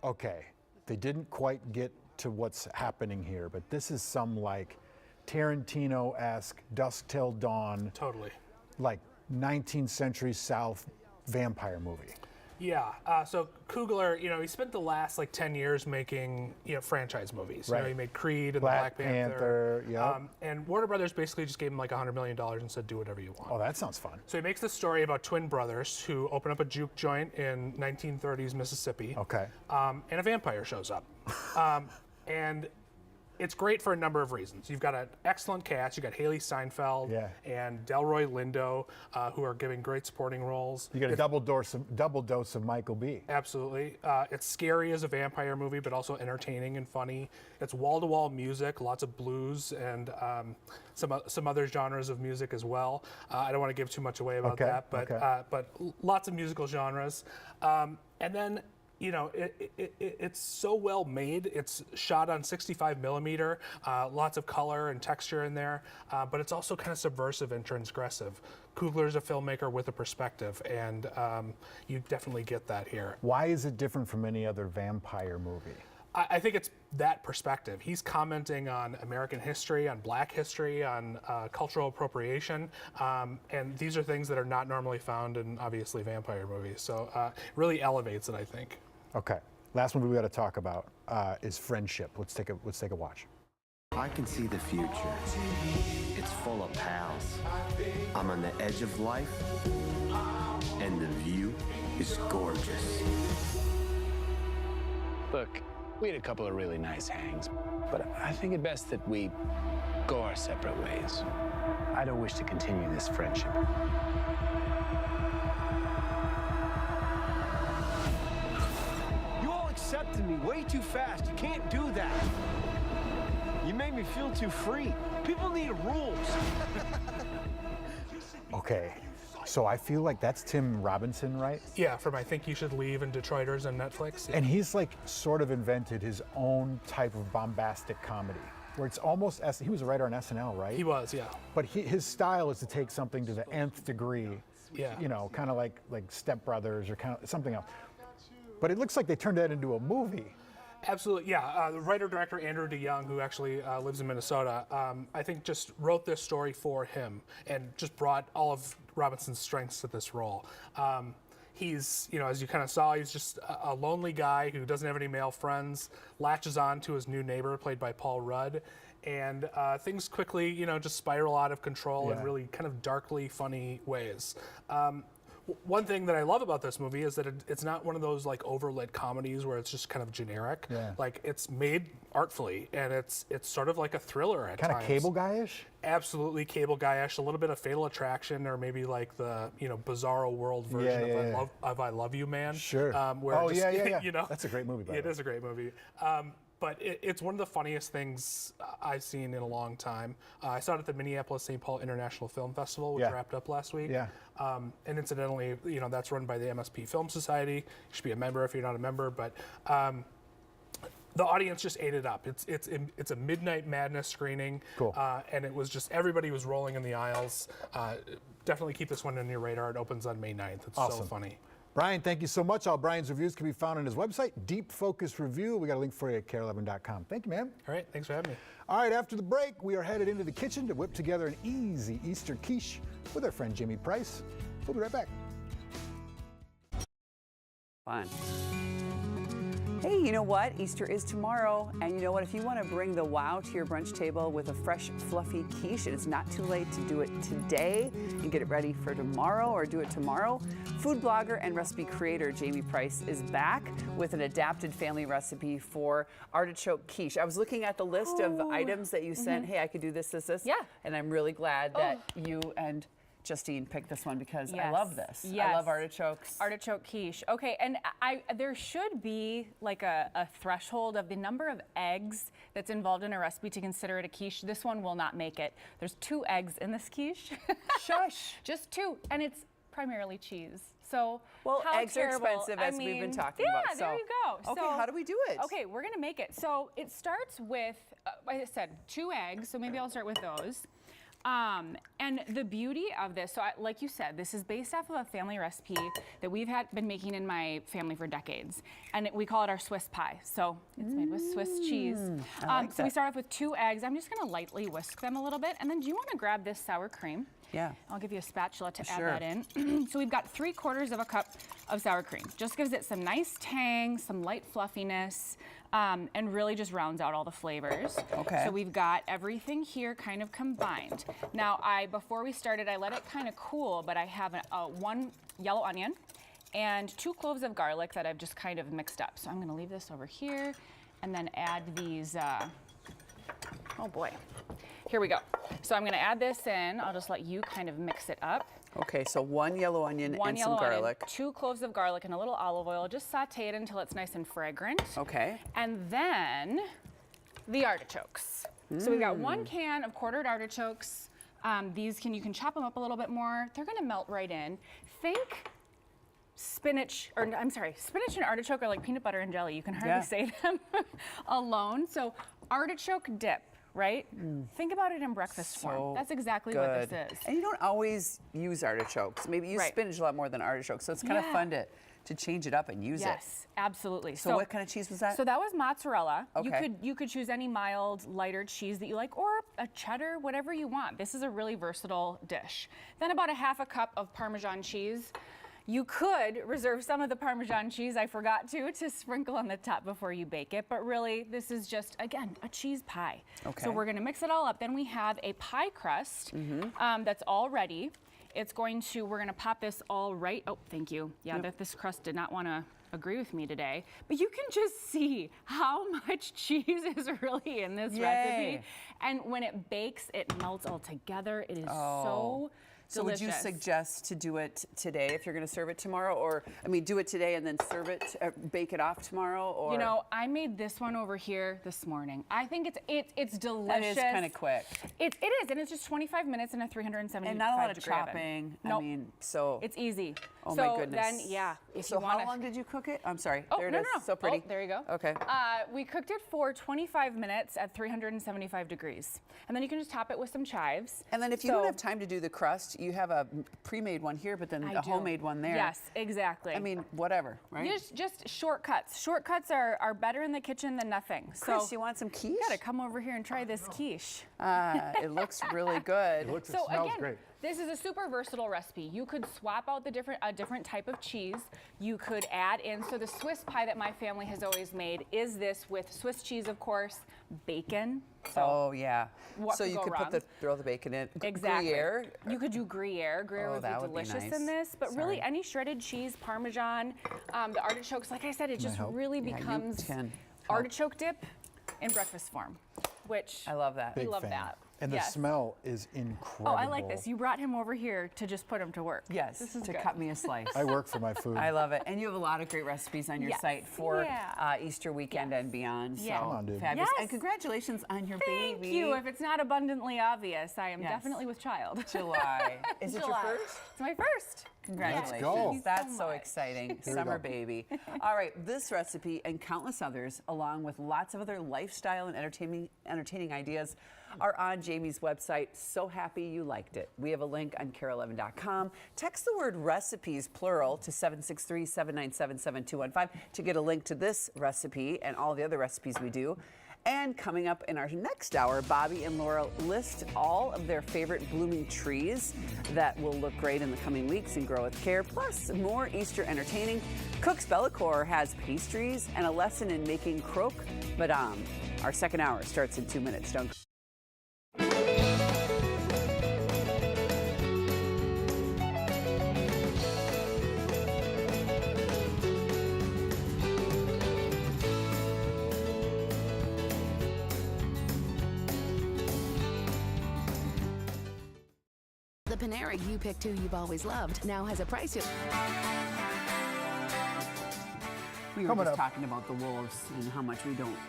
Okay, they didn't quite get to what's happening here, but this is some like Tarantino-esque Dusk Till Dawn, totally, like 19th century South vampire movie. Yeah, so Coogler, he spent the last like 10 years making, franchise movies. Right. He made Creed and Black the Black Panther. Yep. And Warner Brothers basically just gave him like $100 million and said, do whatever you want. Oh, that sounds fun. So he makes this story about twin brothers who open up a juke joint in 1930s Mississippi. Okay. And a vampire shows up. And it's great for a number of reasons. You've got an excellent cast. You've got Haley Steinfeld and Delroy Lindo, who are giving great supporting roles. You get a double dose of Michael B. Absolutely. It's scary as a vampire movie, but also entertaining and funny. It's wall-to-wall music, lots of blues and some other genres of music as well. I don't want to give too much away about that, but lots of musical genres. And then it's so well made. It's shot on 65 millimeter, lots of color and texture in there, but it's also kind of subversive and transgressive. Coogler's a filmmaker with a perspective, and you definitely get that here. Why is it different from any other vampire movie? I think it's that perspective. He's commenting on American history, on Black history, on cultural appropriation, and these are things that are not normally found in, obviously, vampire movies. So really elevates it, I think. Okay, last one we got to talk about is Friendship. Let's take a watch. I can see the future. It's full of pals. I'm on the edge of life, and the view is gorgeous. Look, we had a couple of really nice hangs, but I think it best that we go our separate ways. I don't wish to continue this friendship. Accepted me way too fast. You can't do that. You made me feel too free. People need rules. Okay, so I feel like that's Tim Robinson, right? Yeah, from I Think You Should Leave and Detroiters on Netflix. Yeah. And he's like sort of invented his own type of bombastic comedy, where it's almost, he was a writer on SNL, right? He was, yeah. But his style is to take something to the nth degree, kind of like Step Brothers or kind of something else. But it looks like they turned that into a movie. Absolutely, yeah. The writer-director Andrew DeYoung, who actually lives in Minnesota, I think just wrote this story for him and just brought all of Robinson's strengths to this role. He's, as you kind of saw, he's just a lonely guy who doesn't have any male friends, latches on to his new neighbor, played by Paul Rudd, and things quickly, just spiral out of control in really kind of darkly funny ways. One thing that I love about this movie is that it's not one of those like overlit comedies where it's just kind of generic. Yeah. Like it's made artfully, and it's sort of like a thriller at times. Kind of Cable Guy-ish? absolutely cable guy-ish, a little bit of Fatal Attraction, or maybe like the Bizarro World version of I Love You Man. Sure. Where yeah. That's a great movie. By the way. It is a great movie. But it's one of the funniest things I've seen in a long time. I saw it at the Minneapolis-St. Paul International Film Festival, which wrapped up last week. Yeah. And incidentally, that's run by the MSP Film Society. You should be a member if you're not a member. But the audience just ate it up. It's a midnight madness screening. Cool. And it was just, everybody was rolling in the aisles. Definitely keep this one on your radar. It opens on May 9th. It's awesome. So funny. Brian, thank you so much. All Brian's reviews can be found on his website, Deep Focus Review. We got a link for you at KARE11.com. Thank you, man. All right, thanks for having me. All right, after the break, we are headed into the kitchen to whip together an easy Easter quiche with our friend Jamie Price. We'll be right back. Fun. Hey, you know what? Easter is tomorrow, and you know what? If you want to bring the wow to your brunch table with a fresh, fluffy quiche, it is not too late to do it today and get it ready for tomorrow, or do it tomorrow. Food blogger and recipe creator Jamie Price is back with an adapted family recipe for artichoke quiche. I was looking at the list of items that you sent. Hey, I could do this. Yeah. And I'm really glad that you and Justine picked this one because I love this. Yes. I love artichokes. Artichoke quiche. Okay, and there should be like a threshold of the number of eggs that's involved in a recipe to consider it a quiche. This one will not make it. There's 2 eggs in this quiche. Shush. Just 2, and it's primarily cheese. So well, how eggs terrible. are expensive, as we've been talking about. Yeah, there you go. Okay, how do we do it? Okay, we're gonna make it. So it starts with, like I said, 2 eggs. So maybe I'll start with those. And the beauty of this, so like you said, this is based off of a family recipe that we've been making in my family for decades. And we call it our Swiss pie. So it's made with Swiss cheese. So we start off with 2 eggs. I'm just gonna lightly whisk them a little bit. And then do you wanna grab this sour cream? Yeah. I'll give you a spatula to add that in. So we've got 3/4 of a cup of sour cream. Just gives it some nice tang, some light fluffiness, and really just rounds out all the flavors. Okay. So we've got everything here kind of combined. Now, before we started, I let it kind of cool, but I have 1 yellow onion and 2 cloves of garlic that I've just kind of mixed up. So I'm gonna leave this over here and then add these, oh boy. Here we go. So I'm gonna add this in. I'll just let you kind of mix it up. Okay, so 1 yellow onion and some garlic. 2 cloves of garlic and a little olive oil. Just saute it until it's nice and fragrant. Okay. And then the artichokes. So we've got 1 can of quartered artichokes. You can chop them up a little bit more. They're gonna melt right in. Think spinach and artichoke are like peanut butter and jelly. You can hardly say them alone. So artichoke dip. Right? Think about it in breakfast form. That's exactly what this is. And you don't always use artichokes. Maybe you use spinach a lot more than artichokes. So it's kind of fun to change it up and use it. Yes, absolutely. So what kind of cheese was that? So that was mozzarella. Okay. You could choose any mild, lighter cheese that you like, or a cheddar, whatever you want. This is a really versatile dish. Then about 1/2 cup of Parmesan cheese. You could reserve some of the Parmesan cheese, I forgot to sprinkle on the top before you bake it, but really this is just, again, a cheese pie. Okay. So we're gonna mix it all up. Then we have a pie crust that's all ready. We're gonna pop this all right, oh, thank you. Yeah, this crust did not wanna agree with me today, but you can just see how much cheese is really in this recipe. And when it bakes, it melts all together. It is so So delicious. would you suggest to do it today if you're going to serve it tomorrow, or do it today and then serve it, bake it off tomorrow? Or you know, I made this one over here this morning. I think it's delicious. That is kind of quick. It is, and it's just 25 minutes in a 375 and not a lot of degree oven. chopping. Nope. So it's easy. Oh so my goodness. Then how long did you cook it? I'm sorry. Oh, there it no, is. no. So pretty. Oh, there you go. Okay. We cooked it for 25 minutes at 375 degrees, and then you can just top it with some chives. And then if you don't have time to do the crust, you have a pre-made one here, but then a homemade one there. Yes, exactly. Whatever, right? Just shortcuts. Shortcuts are better in the kitchen than nothing. Chris, you want some quiche? You gotta come over here and try this quiche. It looks really good. It smells great. This is a super versatile recipe. You could swap out a different type of cheese. You could add in, so the Swiss pie that my family has always made is this with Swiss cheese, of course, bacon. So what so could you go could wrong? throw the bacon in. Exactly. Gruyere. You could do Gruyere. Gruyere would be delicious in this. But really, any shredded cheese, Parmesan, the artichokes, like I said, it just really becomes artichoke dip in breakfast form, which I love that. We love that. And the smell is incredible. Oh, I like this. You brought him over here to just put him to work. Yes, this is to good. cut me a slice. I work for my food. I love it. And you have a lot of great recipes on your site for Easter weekend and beyond. Yeah. So Come on, dude. fabulous. Yes. And congratulations on your baby. Thank you. If it's not abundantly obvious, I am definitely with child. July. Is it your July. first? It's my first. Congratulations. Let's go. That's so exciting. Here we Summer go. baby. All right, this recipe and countless others, along with lots of other lifestyle and entertaining ideas, are on Jamie's website. So happy you liked it. We have a link on KARE11.com. Text the word recipes, plural, to 763-797-7215 to get a link to this recipe and all the other recipes we do. And coming up in our next hour, Bobby and Laura list all of their favorite blooming trees that will look great in the coming weeks and grow with care, plus more Easter entertaining. Cook's Bellicor has pastries and a lesson in making croque madame. Our second hour starts in 2 minutes. Don't The Panera You Picked Who You've Always Loved now has a price. We were just talking about the Wolves and how much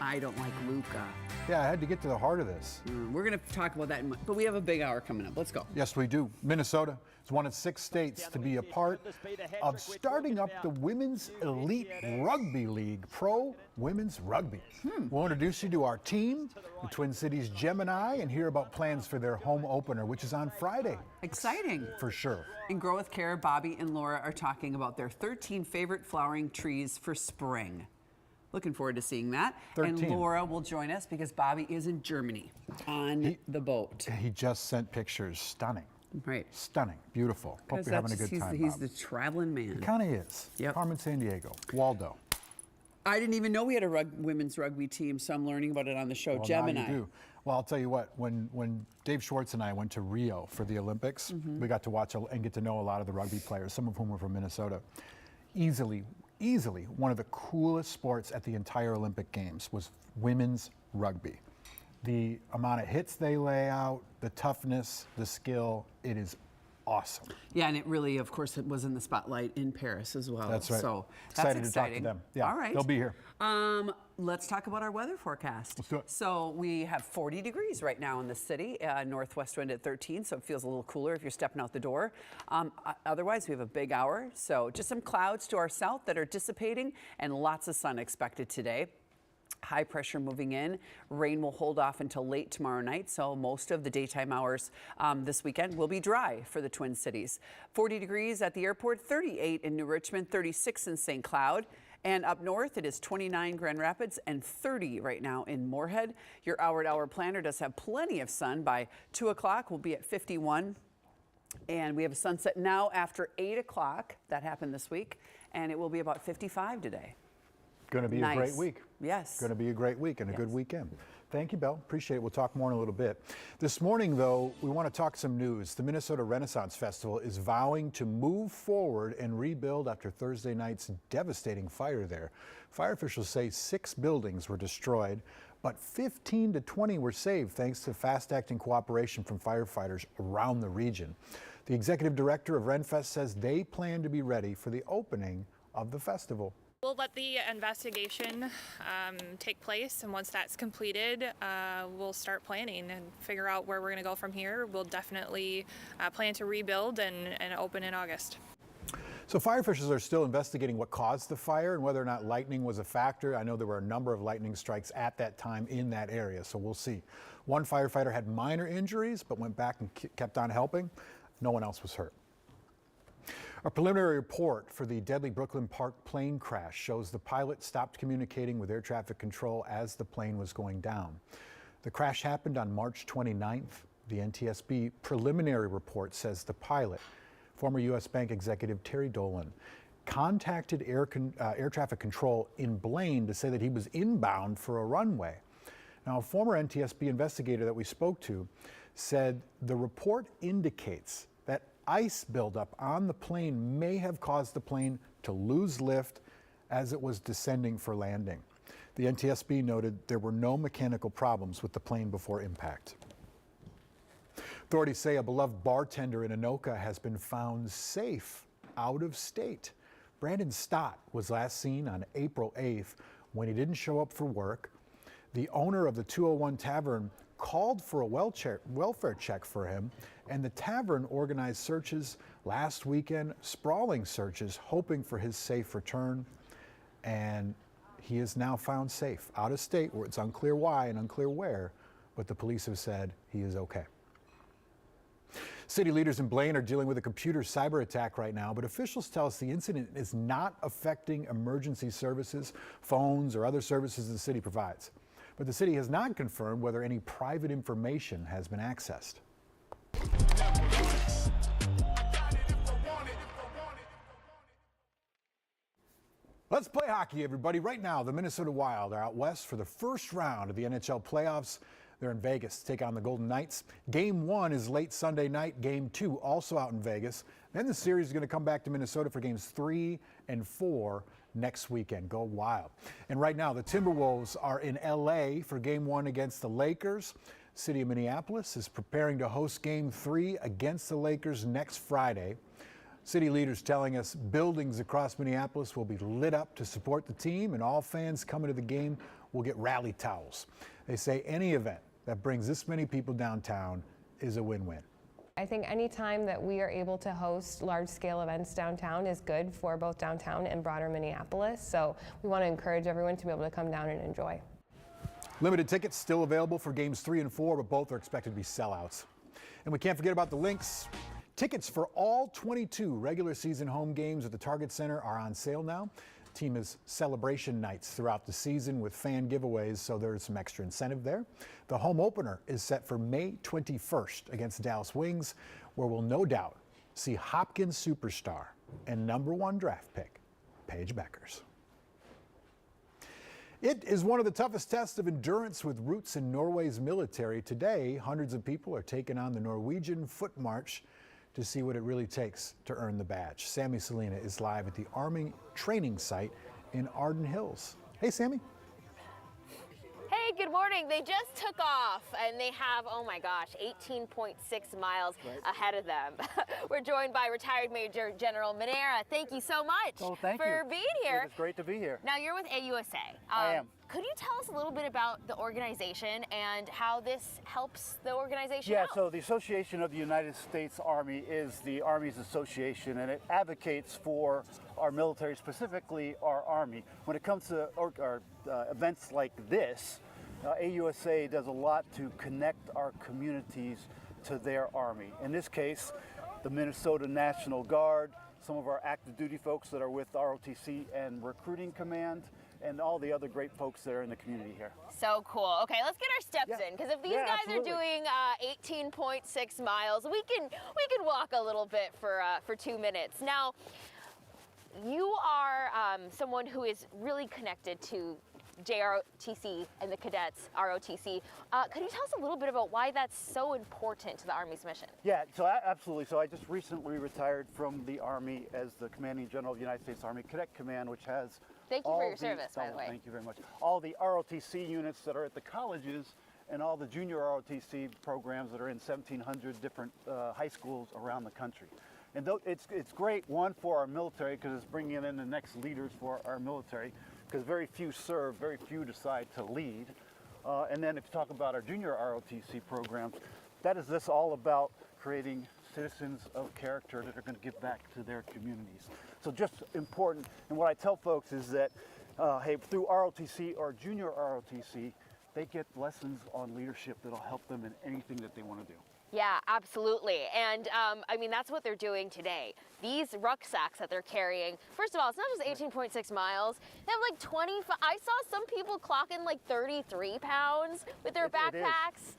I don't like Luka. Yeah, I had to get to the heart of this. We're going to talk about that, but we have a big hour coming up. Let's go. Yes, we do. Minnesota is one of 6 states to be a part of starting up the Women's Elite Rugby League, Pro Women's Rugby. We'll introduce you to our team, the Twin Cities Gemini, and hear about plans for their home opener, which is on Friday. Exciting. For sure. In Grow with Care, Bobby and Laura are talking about their 13 favorite flowering trees for spring. Looking forward to seeing that. 13. And Laura will join us because Bobby is in Germany on the boat. He just sent pictures. Stunning. Right. Stunning. Beautiful. Hope you're having a good time, He's Bob. the traveling man. He kind of is. Yep. Carmen Sandiego. Waldo. I didn't even know we had a women's rugby team, so I'm learning about it on the show. Well, Gemini. now you do. Well, I'll tell you what, when Dave Schwartz and I went to Rio for the Olympics, we got to watch and get to know a lot of the rugby players, some of whom were from Minnesota. Easily one of the coolest sports at the entire Olympic Games was women's rugby. The amount of hits they lay out, the toughness, the skill, it is awesome. Yeah, and it really, of course, it was in the spotlight in Paris as well. That's right. So Excited that's to talk exciting. to them. Yeah, all right. they'll be here. Let's talk about our weather forecast. Let's do it. So we have 40 degrees right now in the city, northwest wind at 13, so it feels a little cooler if you're stepping out the door. Otherwise, we have a big hour, so just some clouds to our south that are dissipating and lots of sun expected today. High pressure moving in. Rain will hold off until late tomorrow night, so most of the daytime hours this weekend will be dry for the Twin Cities. 40 degrees at the airport, 38 in New Richmond, 36 in St. Cloud. And up north, it is 29 Grand Rapids and 30 right now in Moorhead. Your hour-to-hour planner does have plenty of sun. By 2 o'clock, we'll be at 51. And we have a sunset now after 8 o'clock. That happened this week. And it will be about 55 today. Going to be a great week. Yes. Going to be a great week and a good weekend. Thank you, Belle. Appreciate it. We'll talk more in a little bit. This morning, though, we want to talk some news. The Minnesota Renaissance Festival is vowing to move forward and rebuild after Thursday night's devastating fire there. Fire officials say 6 buildings were destroyed, but 15 to 20 were saved thanks to fast-acting cooperation from firefighters around the region. The executive director of RenFest says they plan to be ready for the opening of the festival. We'll let the investigation take place, and once that's completed, we'll start planning and figure out where we're going to go from here. We'll definitely plan to rebuild and open in August. So fire officials are still investigating what caused the fire and whether or not lightning was a factor. I know there were a number of lightning strikes at that time in that area, so we'll see. One firefighter had minor injuries but went back and kept on helping. No one else was hurt. A preliminary report for the deadly Brooklyn Park plane crash shows the pilot stopped communicating with air traffic control as the plane was going down. The crash happened on March 29th. The NTSB preliminary report says the pilot, former U.S. Bank executive Terry Dolan, contacted air traffic control in Blaine to say that he was inbound for a runway. Now, a former NTSB investigator that we spoke to said the report indicates that ice buildup on the plane may have caused the plane to lose lift as it was descending for landing. The NTSB noted there were no mechanical problems with the plane before impact. Authorities say a beloved bartender in Anoka has been found safe out of state. Brandon Stott was last seen on April 8th when he didn't show up for work. The owner of the 201 Tavern called for a welfare check for him, and the tavern organized searches last weekend, sprawling searches, hoping for his safe return. And he is now found safe out of state, where it's unclear why and unclear where, but the police have said he is okay. City leaders in Blaine are dealing with a computer cyber attack right now, but officials tell us the incident is not affecting emergency services, phones, or other services the city provides. But the city has not confirmed whether any private information has been accessed. Let's play hockey, everybody. Right now, the Minnesota Wild are out west for the first round of the NHL playoffs. They're in Vegas to take on the Golden Knights. Game 1 is late Sunday night. Game 2 also out in Vegas. Then the series is going to come back to Minnesota for games 3 and 4 next weekend. Go Wild. And right now, the Timberwolves are in LA for Game 1 against the Lakers. City of Minneapolis is preparing to host Game 3 against the Lakers next Friday. City leaders telling us buildings across Minneapolis will be lit up to support the team, and all fans coming to the game will get rally towels. They say any event that brings this many people downtown is a win-win. I think any time that we are able to host large-scale events downtown is good for both downtown and broader Minneapolis. So we want to encourage everyone to be able to come down and enjoy. Limited tickets still available for games 3 and 4, but both are expected to be sellouts. And we can't forget about the Lynx. Tickets for all 22 regular season home games at the Target Center are on sale now. The team has celebration nights throughout the season with fan giveaways, so there's some extra incentive there. The home opener is set for May 21st against the Dallas Wings, where we'll no doubt see Hopkins superstar and #1 draft pick, Paige Beckers. It is one of the toughest tests of endurance with roots in Norway's military. Today, hundreds of people are taking on the Norwegian foot march to see what it really takes to earn the badge. Sammy Salina is live at the Army training site in Arden Hills. Hey, Sammy. Hey, good morning. They just took off and they have, oh my gosh, 18.6 miles ahead of them. We're joined by retired Major General Minera. Thank you so much for being here. It's great to be here. Now you're with AUSA. I am. Could you tell us a little bit about the organization and how this helps the organization out? So the Association of the United States Army is the Army's association, and it advocates for our military, specifically our Army. When it comes to events like this, AUSA does a lot to connect our communities to their Army. In this case, the Minnesota National Guard, some of our active duty folks that are with ROTC and Recruiting Command, and all the other great folks that are in the community here. So cool. Okay, let's get our steps in, because if these guys are doing 18.6 miles, we can walk a little bit for 2 minutes. Now, you are someone who is really connected to JROTC and the cadets, ROTC. Could you tell us a little bit about why that's so important to the Army's mission? Yeah, so absolutely. So I just recently retired from the Army as the Commanding General of the United States Army Cadet Command, which has Thank you for your service, by the way. Thank you very much. All the ROTC units that are at the colleges and all the junior ROTC programs that are in 1,700 different high schools around the country. And it's great, one, for our military, because it's bringing in the next leaders for our military, because very few serve, very few decide to lead. And then if you talk about our junior ROTC programs, that is this all about creating citizens of character that are going to give back to their communities. So just important, and what I tell folks is that, hey, through ROTC or junior ROTC, they get lessons on leadership that'll help them in anything that they want to do. Yeah, absolutely. And I mean, that's what they're doing today. These rucksacks that they're carrying, first of all, it's not just 18.6 miles. They have like 25, I saw some people clocking like 33 pounds with their backpacks.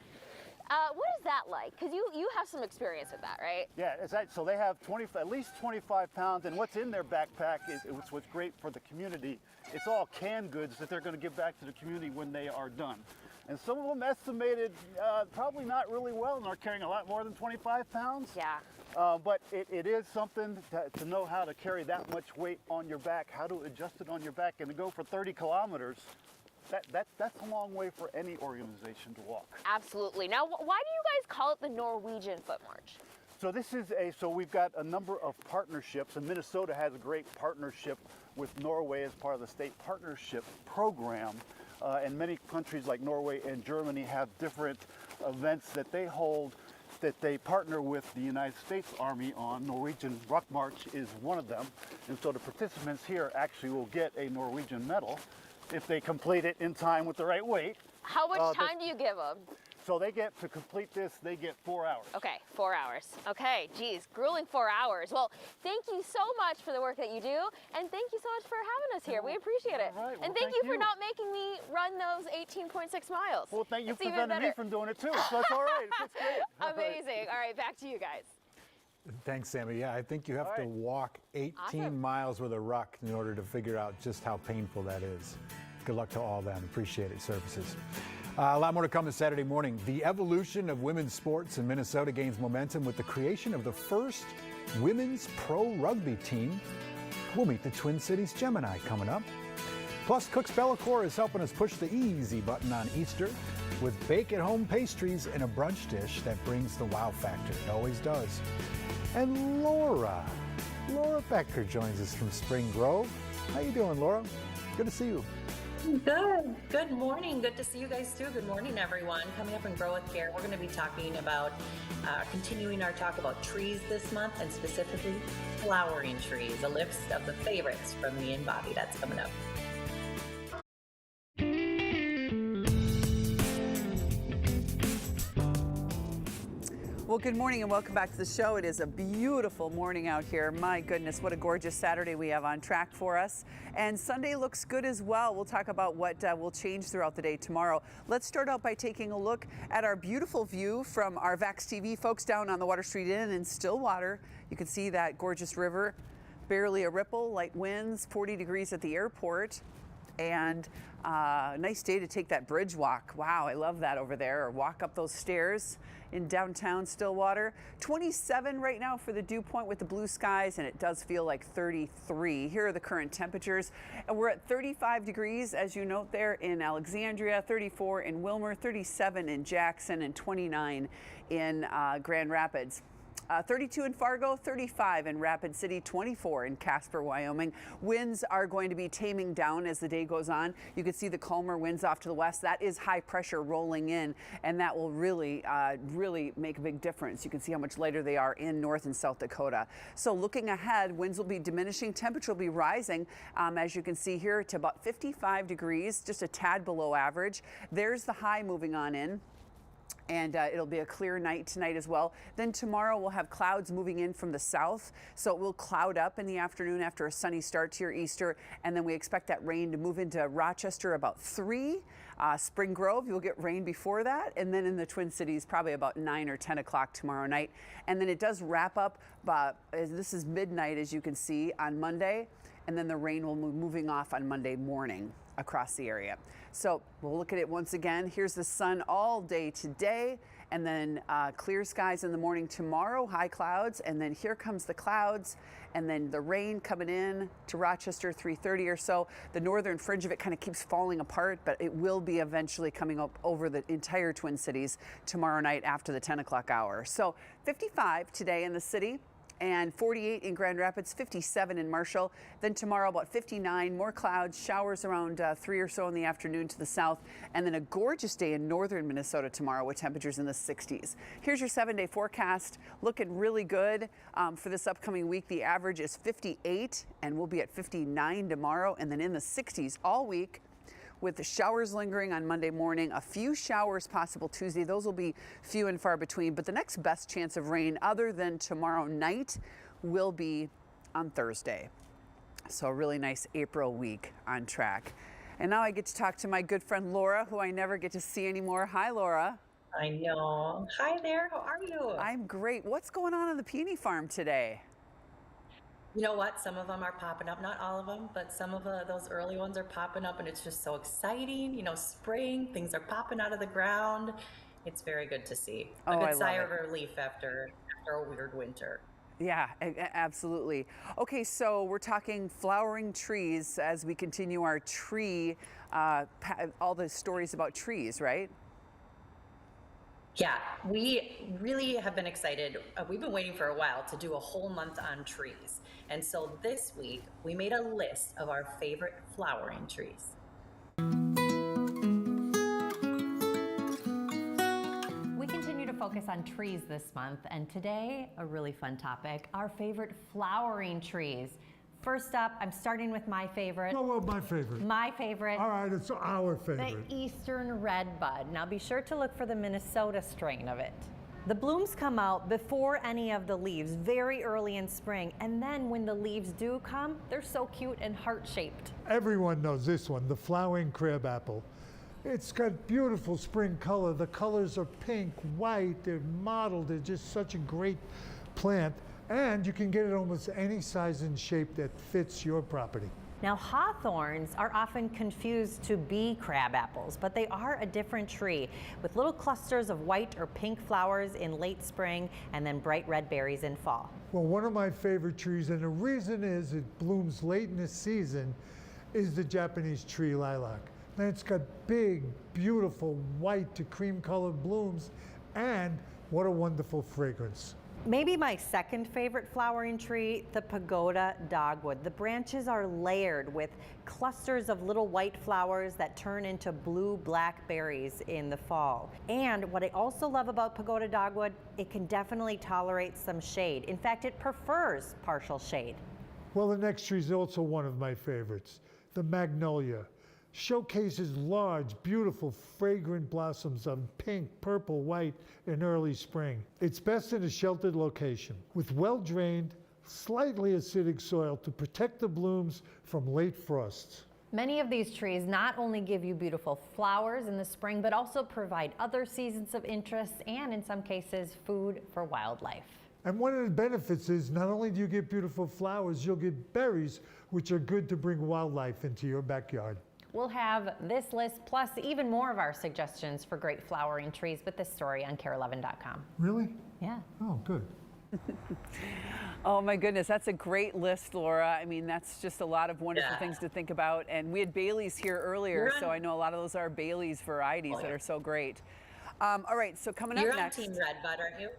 What is that like? Because you have some experience with that, right? Yeah, so they have at least 25 pounds, and what's in their backpack is what's great for the community. It's all canned goods that they're going to give back to the community when they are done. And some of them estimated probably not really well and are carrying a lot more than 25 pounds. Yeah. But it is something to know how to carry that much weight on your back, how to adjust it on your back, and to go for 30 kilometers. that's a long way for any organization to walk. Absolutely. Now, why do you guys call it the Norwegian Foot March? So we've got a number of partnerships, and Minnesota has a great partnership with Norway as part of the state partnership program. And many countries like Norway and Germany have different events that they hold that they partner with the United States Army on. Norwegian Ruck March is one of them. And so the participants here actually will get a Norwegian medal if they complete it in time with the right weight. How much time do you give them? So they get, to complete this, they get 4 hours. Okay, 4 hours. Okay, geez, grueling 4 hours. Well, thank you so much for the work that you do, and thank you so much for having us here. We appreciate it. All right, well, and thank you for not making me run those 18.6 miles. Well, thank you It's for even preventing me better. from doing it too, so it's all right. It's great. Amazing. All right, back to you guys. Thanks, Sammy. Yeah, I think you have to walk 18 miles with a ruck in order to figure out just how painful that is. Good luck to all them. Appreciate it, services. A lot more to come this Saturday morning. The evolution of women's sports in Minnesota gains momentum with the creation of the first women's pro rugby team. We'll meet the Twin Cities Gemini coming up. Plus, Cook's Bellicor is helping us push the easy button on Easter with bake-at-home pastries and a brunch dish that brings the wow factor. It always does. And Laura Becker joins us from Spring Grove. How you doing, Laura? Good to see you. Good. Good morning. Good to see you guys too. Good morning, everyone. Coming up in Grow with Care, we're going to be talking about continuing our talk about trees this month, and specifically flowering trees. A list of the favorites from me and Bobby. That's coming up. Well, good morning and welcome back to the show. It is a beautiful morning out here. My goodness, what a gorgeous Saturday we have on track for us. And Sunday looks good as well. We'll talk about what will change throughout the day tomorrow. Let's start out by taking a look at our beautiful view from our VAX TV folks down on the Water Street Inn in Stillwater. You can see that gorgeous river, barely a ripple, light winds, 40 degrees at the airport. And nice day to take that bridge walk. Wow, I love that over there. Or walk up those stairs in downtown Stillwater. 27 right now for the dew point with the blue skies, and it does feel like 33. Here are the current temperatures. And we're at 35 degrees, as you note there, in Alexandria, 34 in Wilmer, 37 in Jackson, and 29 in Grand Rapids. 32 in Fargo, 35 in Rapid City, 24 in Casper, Wyoming. Winds are going to be taming down as the day goes on. You can see the calmer winds off to the west. That is high pressure rolling in, and that will really make a big difference. You can see how much lighter they are in North and South Dakota. So looking ahead, winds will be diminishing. Temperature will be rising, as you can see here, to about 55 degrees, just a tad below average. There's the high moving on in. And it'll be a clear night tonight as well. Then tomorrow we'll have clouds moving in from the south, so it will cloud up in the afternoon after a sunny start to your Easter, and then we expect that rain to move into Rochester about 3. Spring Grove, you'll get rain before that, and then in the Twin Cities probably about 9 or 10 o'clock tomorrow night. And then it does wrap up, this is midnight as you can see on Monday, and then the rain will move moving off on Monday morning across the area. So we'll look at it once again. Here's the sun all day today, and then clear skies in the morning tomorrow, high clouds, and then here comes the clouds, and then the rain coming in to Rochester, 3:30 or so. The northern fringe of it kind of keeps falling apart, but it will be eventually coming up over the entire Twin Cities tomorrow night after the 10 o'clock hour. So 55 today in the city, and 48 in Grand Rapids, 57 in Marshall. Then tomorrow about 59, more clouds, showers around 3 or so in the afternoon to the south, and then a gorgeous day in northern Minnesota tomorrow with temperatures in the 60s. Here's your 7-day forecast, looking really good for this upcoming week. The average is 58, and we'll be at 59 tomorrow, and then in the 60s all week, with the showers lingering on Monday morning, a few showers possible Tuesday. Those will be few and far between, but the next best chance of rain other than tomorrow night will be on Thursday. So a really nice April week on track. And now I get to talk to my good friend Laura, who I never get to see anymore. Hi, Laura. I know. Hi there. How are you? I'm great. What's going on the peony farm today? You know what? Some of them are popping up, not all of them, but some of those early ones are popping up, and it's just so exciting. You know, spring, things are popping out of the ground. It's very good to see. A good sigh of relief after a weird winter. Yeah, absolutely. Okay, so we're talking flowering trees as we continue our tree, all the stories about trees, right? Yeah, we really have been excited. We've been waiting for a while to do a whole month on trees. And so this week, we made a list of our favorite flowering trees. We continue to focus on trees this month, and today, a really fun topic, our favorite flowering trees. First up, I'm starting with my favorite. Well, my favorite. My favorite. All right, it's our favorite. The Eastern Redbud. Now be sure to look for the Minnesota strain of it. The blooms come out before any of the leaves, very early in spring, and then when the leaves do come, they're so cute and heart-shaped. Everyone knows this one, the flowering crabapple. It's got beautiful spring color. The colors are pink, white, they're mottled. They're just such a great plant. And you can get it almost any size and shape that fits your property. Now, hawthorns are often confused to be crabapples, but they are a different tree with little clusters of white or pink flowers in late spring and then bright red berries in fall. Well, one of my favorite trees, and the reason is it blooms late in the season, is the Japanese tree lilac. And it's got big, beautiful white to cream colored blooms, and what a wonderful fragrance. Maybe my second favorite flowering tree, the pagoda dogwood. The branches are layered with clusters of little white flowers that turn into blue-black berries in the fall. And what I also love about pagoda dogwood, it can definitely tolerate some shade. In fact, it prefers partial shade. Well, the next tree is also one of my favorites, the magnolia. Showcases large, beautiful, fragrant blossoms of pink, purple, white in early spring. It's best in a sheltered location with well-drained, slightly acidic soil to protect the blooms from late frosts. Many of these trees not only give you beautiful flowers in the spring, but also provide other seasons of interest and, in some cases, food for wildlife. And one of the benefits is not only do you get beautiful flowers, you'll get berries, which are good to bring wildlife into your backyard. We'll have this list plus even more of our suggestions for great flowering trees with this story on KARE11.com. Really? Yeah. Oh, good. Oh my goodness, that's a great list, Laura. I mean, that's just a lot of wonderful things to think about. And we had Bailey's here earlier, so I know a lot of those are Bailey's varieties that are so great. All right, so coming up next. You're on Team Redbud, aren't you?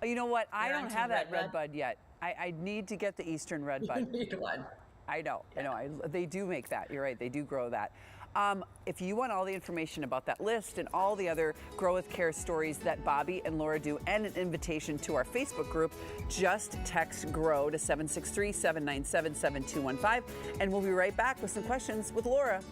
You know what? I don't have that Redbud Redbud yet. I need to get the Eastern Redbud. You need one. I know. They do make that. You're right. They do grow that. If you want all the information about that list and all the other Grow with Care stories that Bobby and Laura do and an invitation to our Facebook group, just text GROW to 763-797-7215 and we'll be right back with some questions with Laura.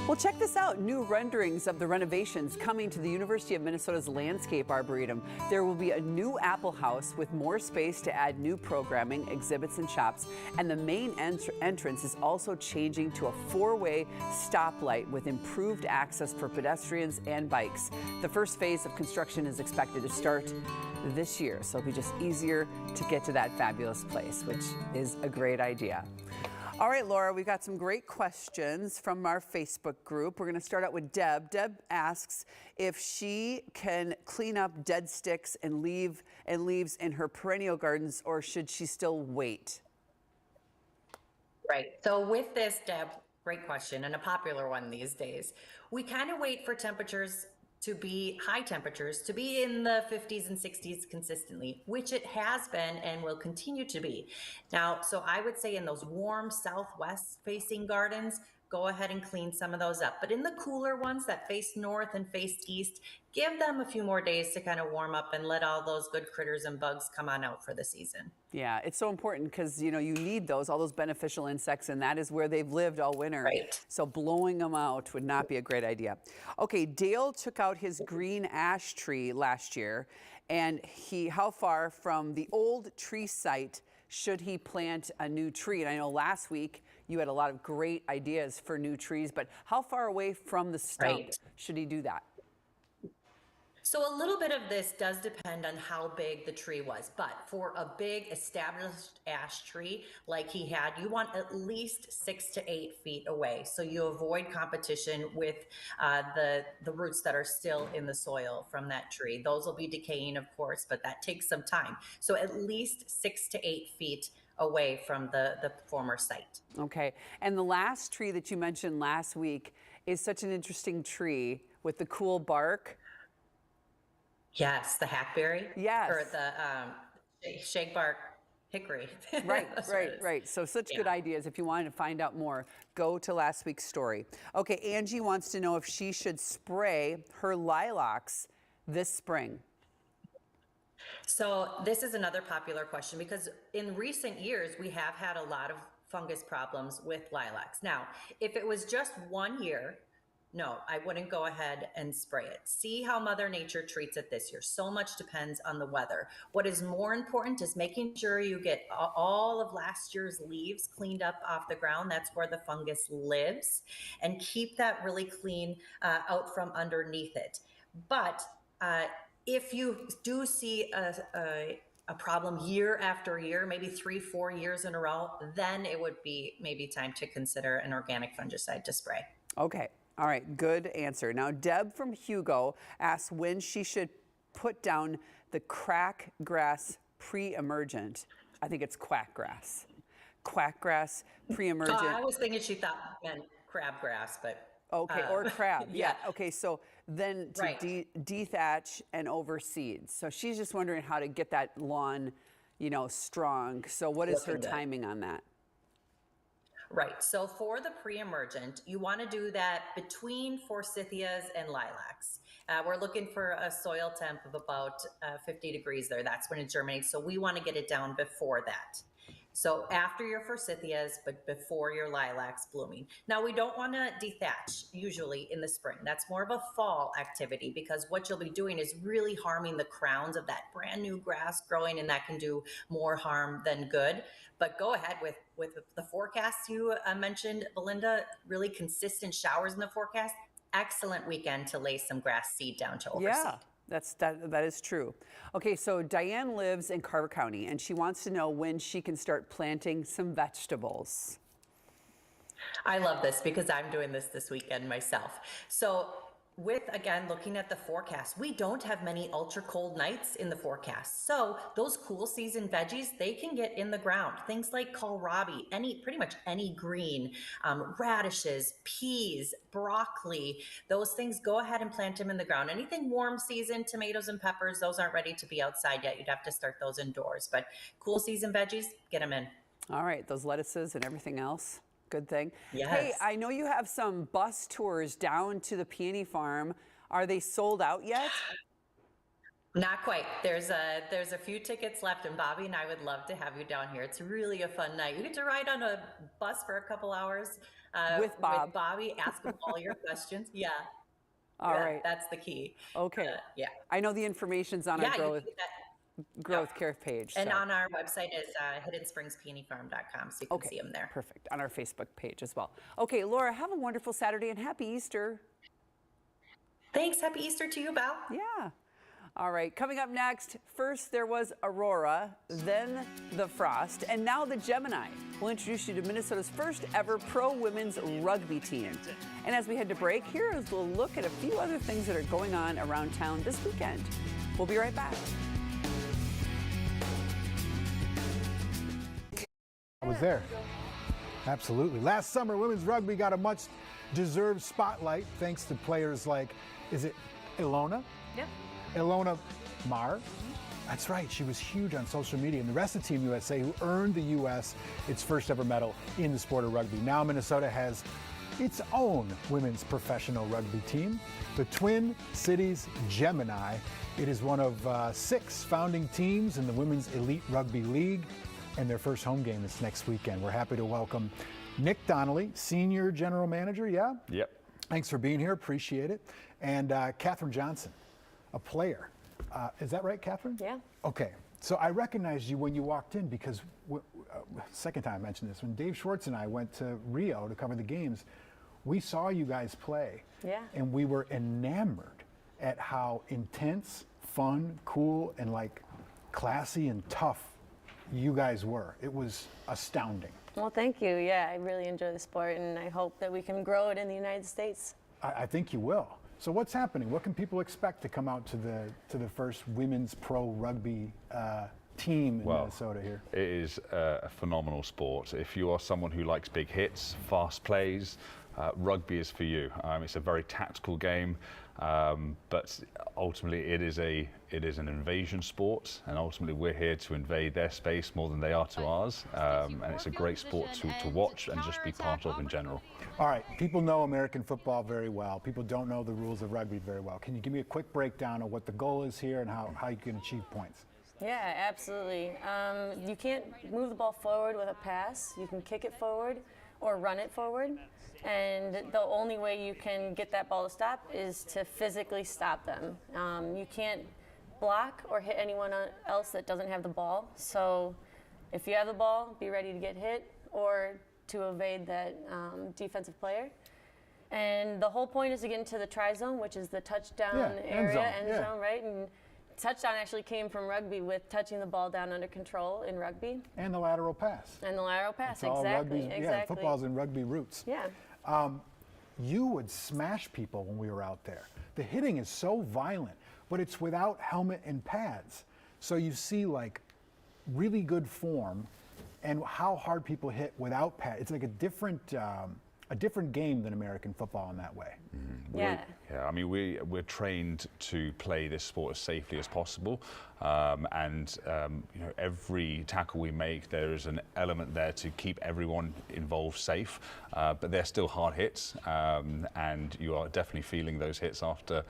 Well, check this out. New renderings of the renovations coming to the University of Minnesota's Landscape Arboretum. There will be a new apple house with more space to add new programming, exhibits, and shops. And the main entrance is also changing to a four-way stoplight with improved access for pedestrians and bikes. The first phase of construction is expected to start this year, so it'll be just easier to get to that fabulous place, which is a great idea. All right, Laura, we've got some great questions from our Facebook group. We're going to start out with Deb. Deb asks if she can clean up dead sticks and leaves in her perennial gardens, or should she still wait? Right. So with this, Deb, great question and a popular one these days. We kind of wait for temperatures to be high temperatures to be in the 50s and 60s consistently, which it has been and will continue to be. Now, so I would say in those warm southwest facing gardens, go ahead and clean some of those up. But in the cooler ones that face north and face east, give them a few more days to kind of warm up and let all those good critters and bugs come on out for the season. Yeah, it's so important because, you know, you need all those beneficial insects, and that is where they've lived all winter. Right. So blowing them out would not be a great idea. Okay, Dale took out his green ash tree last year, and how far from the old tree site should he plant a new tree? And I know last week you had a lot of great ideas for new trees, but how far away from the stump should he do that? So a little bit of this does depend on how big the tree was, but for a big established ash tree like he had, you want at least 6 to 8 feet away, so you avoid competition with the roots that are still in the soil from that tree. Those will be decaying, of course, but that takes some time. So at least 6 to 8 feet away from the former site. Okay, and the last tree that you mentioned last week is such an interesting tree with the cool bark. Yes, the hackberry. Yes. Or the shagbark hickory. Right, That's what it is. right. So such good ideas. If you wanted to find out more, go to last week's story. Okay, Angie wants to know if she should spray her lilacs this spring. So this is another popular question because in recent years, we have had a lot of fungus problems with lilacs. Now, if it was just 1 year, no, I wouldn't go ahead and spray it. See how Mother Nature treats it this year. So much depends on the weather. What is more important is making sure you get all of last year's leaves cleaned up off the ground. That's where the fungus lives, and keep that really clean out from underneath it. But if you do see a problem year after year, maybe 3-4 years in a row, then it would be maybe time to consider an organic fungicide to spray. Okay. All right, good answer. Now, Deb from Hugo asks when she should put down the crackgrass pre-emergent. I think it's quackgrass. Quackgrass pre-emergent. I was thinking she thought meant crabgrass, but okay, or crab. Yeah. Okay, so then to Right. dethatch and overseed. So she's just wondering how to get that lawn, strong. So what is her Looking good. timing on that? Right. So for the pre-emergent, you want to do that between forsythias and lilacs. We're looking for a soil temp of about 50 degrees there. That's when it germinates. So we want to get it down before that. So after your forsythias, but before your lilacs blooming. Now, we don't want to dethatch usually in the spring. That's more of a fall activity because what you'll be doing is really harming the crowns of that brand new grass growing, and that can do more harm than good. But go ahead with the forecast you mentioned, Belinda, really consistent showers in the forecast. Excellent weekend to lay some grass seed down to overseed. Yeah. That is true. Okay, so Diane lives in Carver County, and she wants to know when she can start planting some vegetables. I love this because I'm doing this weekend myself. So with, again, looking at the forecast, we don't have many ultra cold nights in the forecast. So those cool season veggies, they can get in the ground. Things like kohlrabi, pretty much any green, radishes, peas, broccoli, those things, go ahead and plant them in the ground. Anything warm season, tomatoes and peppers, those aren't ready to be outside yet. You'd have to start those indoors. But cool season veggies, get them in. All right, those lettuces and everything else. Good thing. Yes. Hey, I know you have some bus tours down to the peony farm. Are they sold out yet? Not quite. There's a few tickets left, and Bobby and I would love to have you down here. It's really a fun night. You get to ride on a bus for a couple hours with Bobby, ask him all your questions. Yeah. All right. That's the key. Okay. Yeah. I know the information's on our growth care page. And so. on our website is hiddenspringspeonyfarm.com, so you can see them there. Perfect. On our Facebook page as well. Okay, Laura, have a wonderful Saturday and happy Easter. Thanks. Happy Easter to you, Val. Yeah. All right, coming up next, first there was Aurora, then the Frost, and now the Gemini. We'll introduce you to Minnesota's first ever pro women's rugby team. And as we head to break, here is a look at a few other things that are going on around town this weekend. We'll be right back. I was there. Absolutely. Last summer, women's rugby got a much-deserved spotlight thanks to players like, is it Ilona? Yep. Ilona Mar. That's right. She was huge on social media. And the rest of Team USA, who earned the U.S. its first ever medal in the sport of rugby. Now Minnesota has its own women's professional rugby team, the Twin Cities Gemini. It is one of 6 founding teams in the Women's Elite Rugby League. And their first home game is next weekend. We're happy to welcome Nick Donnelly, Senior General Manager, yeah? Yep. Thanks for being here, appreciate it. And Catherine Johnson, a player. Is that right, Catherine? Yeah. Okay, so I recognized you when you walked in because, second time I mentioned this, when Dave Schwartz and I went to Rio to cover the games, we saw you guys play. Yeah. And we were enamored. at how intense, fun, cool, and like classy and tough you guys were. It was astounding. Well, thank you. Yeah, I really enjoy the sport, and I hope that we can grow it in the United States. I think you will. So what's happening? What can people expect to come out to the first women's pro rugby team in Minnesota here? It is a phenomenal sport. If you are someone who likes big hits, fast plays, rugby is for you. It's a very tactical game, but ultimately it is an invasion sport, and ultimately we're here to invade their space more than they are to ours. And it's a great sport to watch and just be part of in general. All right, people know American football very well. People don't know the rules of rugby very well. Can you give me a quick breakdown of what the goal is here and how you can achieve points? Yeah, absolutely. You can't move the ball forward with a pass. You can kick it forward or run it forward. And the only way you can get that ball to stop is to physically stop them. You can't block or hit anyone else that doesn't have the ball. So if you have the ball, be ready to get hit or to evade that defensive player. And the whole point is to get into the try zone, which is the touchdown area, end zone, right? And touchdown actually came from rugby with touching the ball down under control in rugby. And the lateral pass. And the lateral pass, it's exactly. Rugby, yeah, football's in rugby roots. Yeah. You would smash people when we were out there. The hitting is so violent, but it's without helmet and pads. So you see like really good form and how hard people hit without pads. It's like a different game than American football in that way. Mm-hmm. Yeah. I mean, we're trained to play this sport as safely as possible, and you know, every tackle we make, there is an element there to keep everyone involved safe. But they're still hard hits, and you are definitely feeling those hits after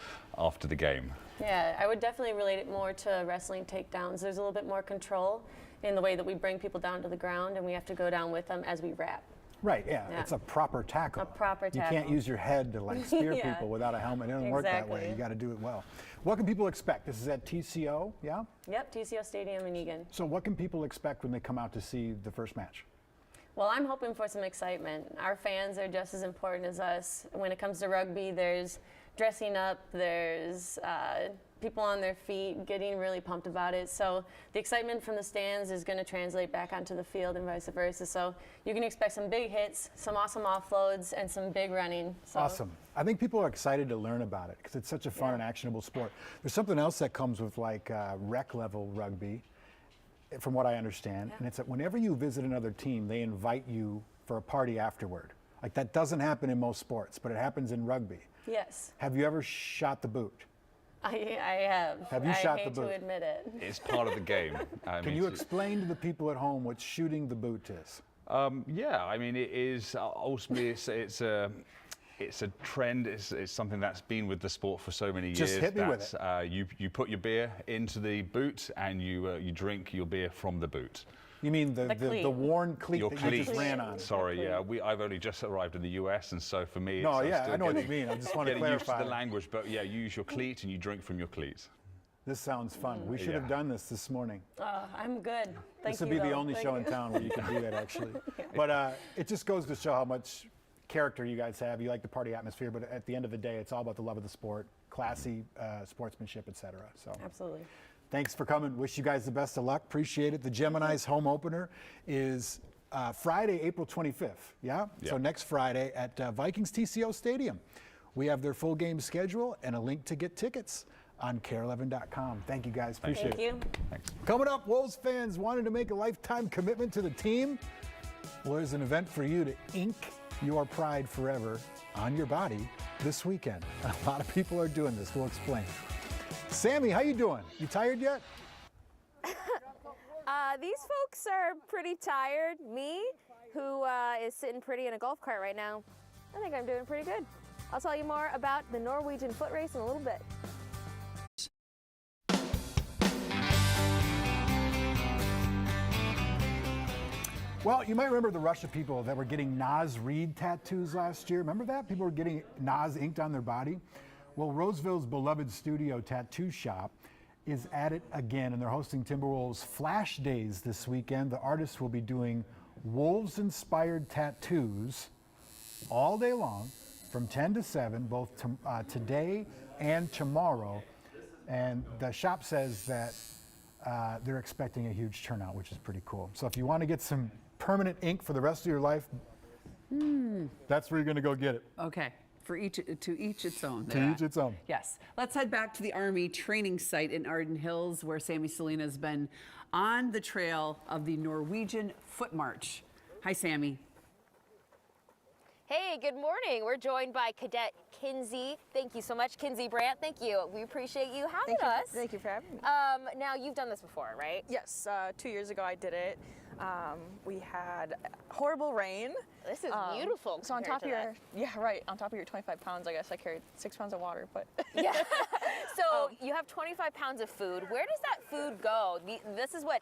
the game. Yeah, I would definitely relate it more to wrestling takedowns. There's a little bit more control in the way that we bring people down to the ground, and we have to go down with them as we wrap. Right, yeah, it's a proper tackle. A proper tackle. You can't use your head to like spear people without a helmet. It doesn't work that way. You got to do it well. What can people expect? This is at TCO, yeah? Yep, TCO Stadium in Eagan. So what can people expect when they come out to see the first match? Well, I'm hoping for some excitement. Our fans are just as important as us. When it comes to rugby, there's dressing up, there's people on their feet getting really pumped about it. So the excitement from the stands is going to translate back onto the field and vice versa. So you can expect some big hits, some awesome offloads, and some big running. So. Awesome. I think people are excited to learn about it because it's such a fun and actionable sport. There's something else that comes with like rec level rugby, from what I understand, and it's that whenever you visit another team, they invite you for a party afterward. Like that doesn't happen in most sports, but it happens in rugby. Yes. Have you ever shot the boot? I have. Have you shot the boot? I hate to admit it. It's part of the game. Can you explain to the people at home what shooting the boot is? Yeah, I mean, it is ultimately it's a trend. It's something that's been with the sport for so many years. Just hit me with it. You put your beer into the boot and you drink your beer from the boot. You mean the worn cleat your that cleat. you just ran on? Sorry, yeah. I've only just arrived in the US, and so for me, no, it's, I know what you mean. I just want to clarify. Used to the language, but yeah, you use your cleat and you drink from your cleat. This sounds fun. We should have done this morning. I'm good. Thank this would be the only show in town where you can do that, actually. But it just goes to show how much character you guys have. You like the party atmosphere, but at the end of the day, it's all about the love of the sport, classy sportsmanship, etc. So absolutely. Thanks for coming. Wish you guys the best of luck. Appreciate it. The Gemini's home opener is Friday, April 25th. Yeah? So next Friday at Vikings TCO Stadium. We have their full game schedule and a link to get tickets on KARE11.com. Thank you guys. Appreciate it. Thank you. Thanks. Coming up, Wolves fans wanted to make a lifetime commitment to the team. Well, there's an event for you to ink your pride forever on your body this weekend. A lot of people are doing this. We'll explain. Sammy, how you doing? You tired yet? These folks are pretty tired. Me, who is sitting pretty in a golf cart right now, I think I'm doing pretty good. I'll tell you more about the Norwegian foot race in a little bit. Well, you might remember the rush of people that were getting Nas Reed tattoos last year. Remember that? People were getting Nas inked on their body. Well, Roseville's beloved studio tattoo shop is at it again, and they're hosting Timberwolves Flash Days this weekend. The artists will be doing Wolves-inspired tattoos all day long from 10 to 7, both today and tomorrow. And the shop says that they're expecting a huge turnout, which is pretty cool. So if you want to get some permanent ink for the rest of your life, that's where you're going to go get it. Okay. To each its own. To each its own. Yes. Let's head back to the Army training site in Arden Hills, where Sammy Selena has been on the trail of the Norwegian Foot March. Hi, Sammy. Hey, good morning. We're joined by Cadet Kinsey. Thank you so much, Kinsey Brandt. Thank you. We appreciate you having us. Thank you for having me. Now, you've done this before, right? Yes, 2 years ago I did it. We had horrible rain. This is beautiful. So on top of your, on top of your 25 pounds, I guess I carried 6 pounds of water, but. Yeah. So you have 25 pounds of food. Where does that food go? This is what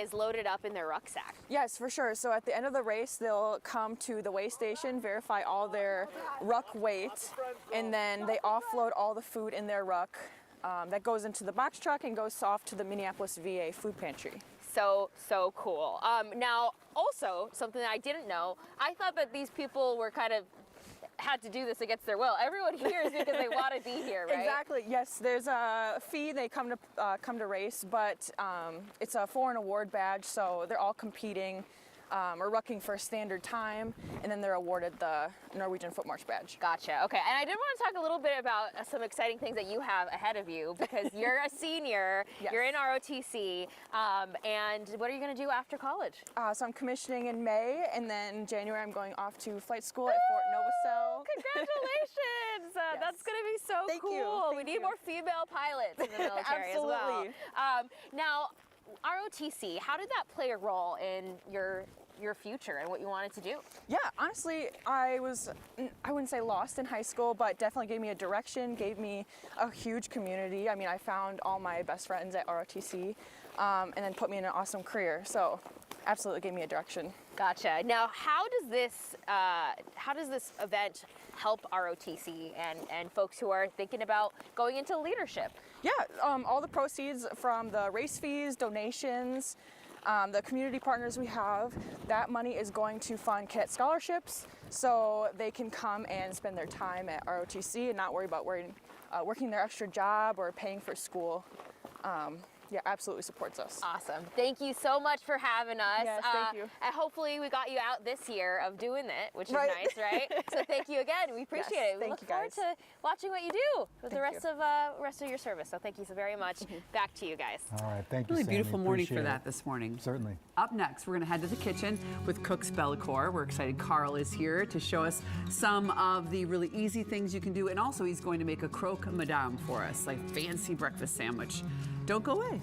is loaded up in their rucksack. Yes, for sure. So at the end of the race, they'll come to the weigh station, verify all their ruck weight, and then they offload all the food in their ruck. That goes into the box truck and goes off to the Minneapolis VA food pantry. So cool. Now, also, something that I didn't know, I thought that these people were kind of had to do this against their will. Everyone here is because they want to be here, right? Exactly. Yes, there's a fee. They come to race, but it's a foreign award badge, so they're all competing or rucking for a standard time, and then they're awarded the Norwegian Foot March badge. Gotcha. Okay, and I did want to talk a little bit about some exciting things that you have ahead of you, because you're a senior, Yes. You're in ROTC, and what are you going to do after college? So I'm commissioning in May, and then in January I'm going off to flight school at Fort Novacell. Congratulations! That's going to be so Thank cool. you. We need more female pilots in the military as well. Absolutely. Now, ROTC, how did that play a role in your future and what you wanted to do? Yeah, honestly, I wouldn't say lost in high school, but definitely gave me a direction, gave me a huge community. I mean, I found all my best friends at ROTC, and then put me in an awesome career. So absolutely gave me a direction. Gotcha. Now, how does this event help ROTC and folks who are thinking about going into leadership? Yeah, all the proceeds from the race fees, donations, the community partners we have, that money is going to fund cadet scholarships, so they can come and spend their time at ROTC and not worry about working their extra job or paying for school. Yeah, absolutely supports us. Awesome. Thank you so much for having us. Yes, thank you. And hopefully we got you out this year of doing it, which is Right. nice, right? So thank you again. We appreciate it. We thank look you, forward guys. to watching what you do with the Thank rest of your service. So thank you so very much. Back to you guys. All right, thank you, Really Sammy. beautiful morning for Appreciate that it. this morning. Certainly. Up next, we're going to head to the kitchen with Cooks Bellicor. We're excited Carl is here to show us some of the really easy things you can do, and also he's going to make a croque madame for us, like fancy breakfast sandwich. Don't go away.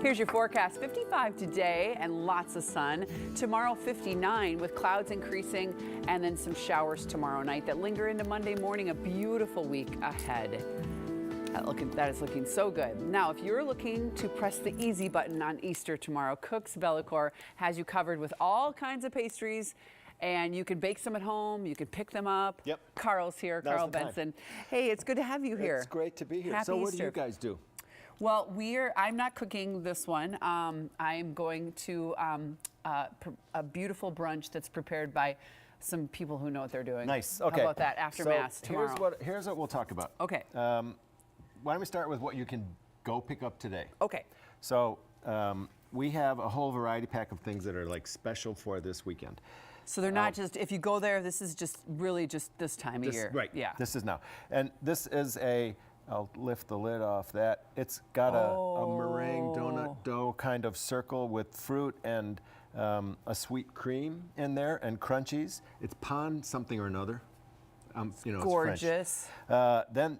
Here's your forecast. 55 today and lots of sun. Tomorrow 59 with clouds increasing and then some showers tomorrow night that linger into Monday morning. A beautiful week ahead. That is looking so good. Now, if you're looking to press the easy button on Easter tomorrow, Cooks Bellicor has you covered with all kinds of pastries. And you can bake some at home. You can pick them up. Yep. Carl's here, Now's Carl the time. Benson. Hey, it's good to have you here. It's great to be here. Happy So what do Easter. you guys do? Well, I'm not cooking this one. I'm going to a beautiful brunch that's prepared by some people who know what they're doing. Nice. Okay. How about that after so Mass tomorrow? Here's what we'll talk about. Okay. Why don't we start with what you can go pick up today? Okay. So we have a whole variety pack of things that are like special for this weekend. So they're not just, if you go there, this is just really just this time of year. Right. Yeah. This is now. And this is I'll lift the lid off that. It's got a meringue donut dough kind of circle with fruit and a sweet cream in there and crunchies. It's pan something or another. You know, gorgeous. It's French. Then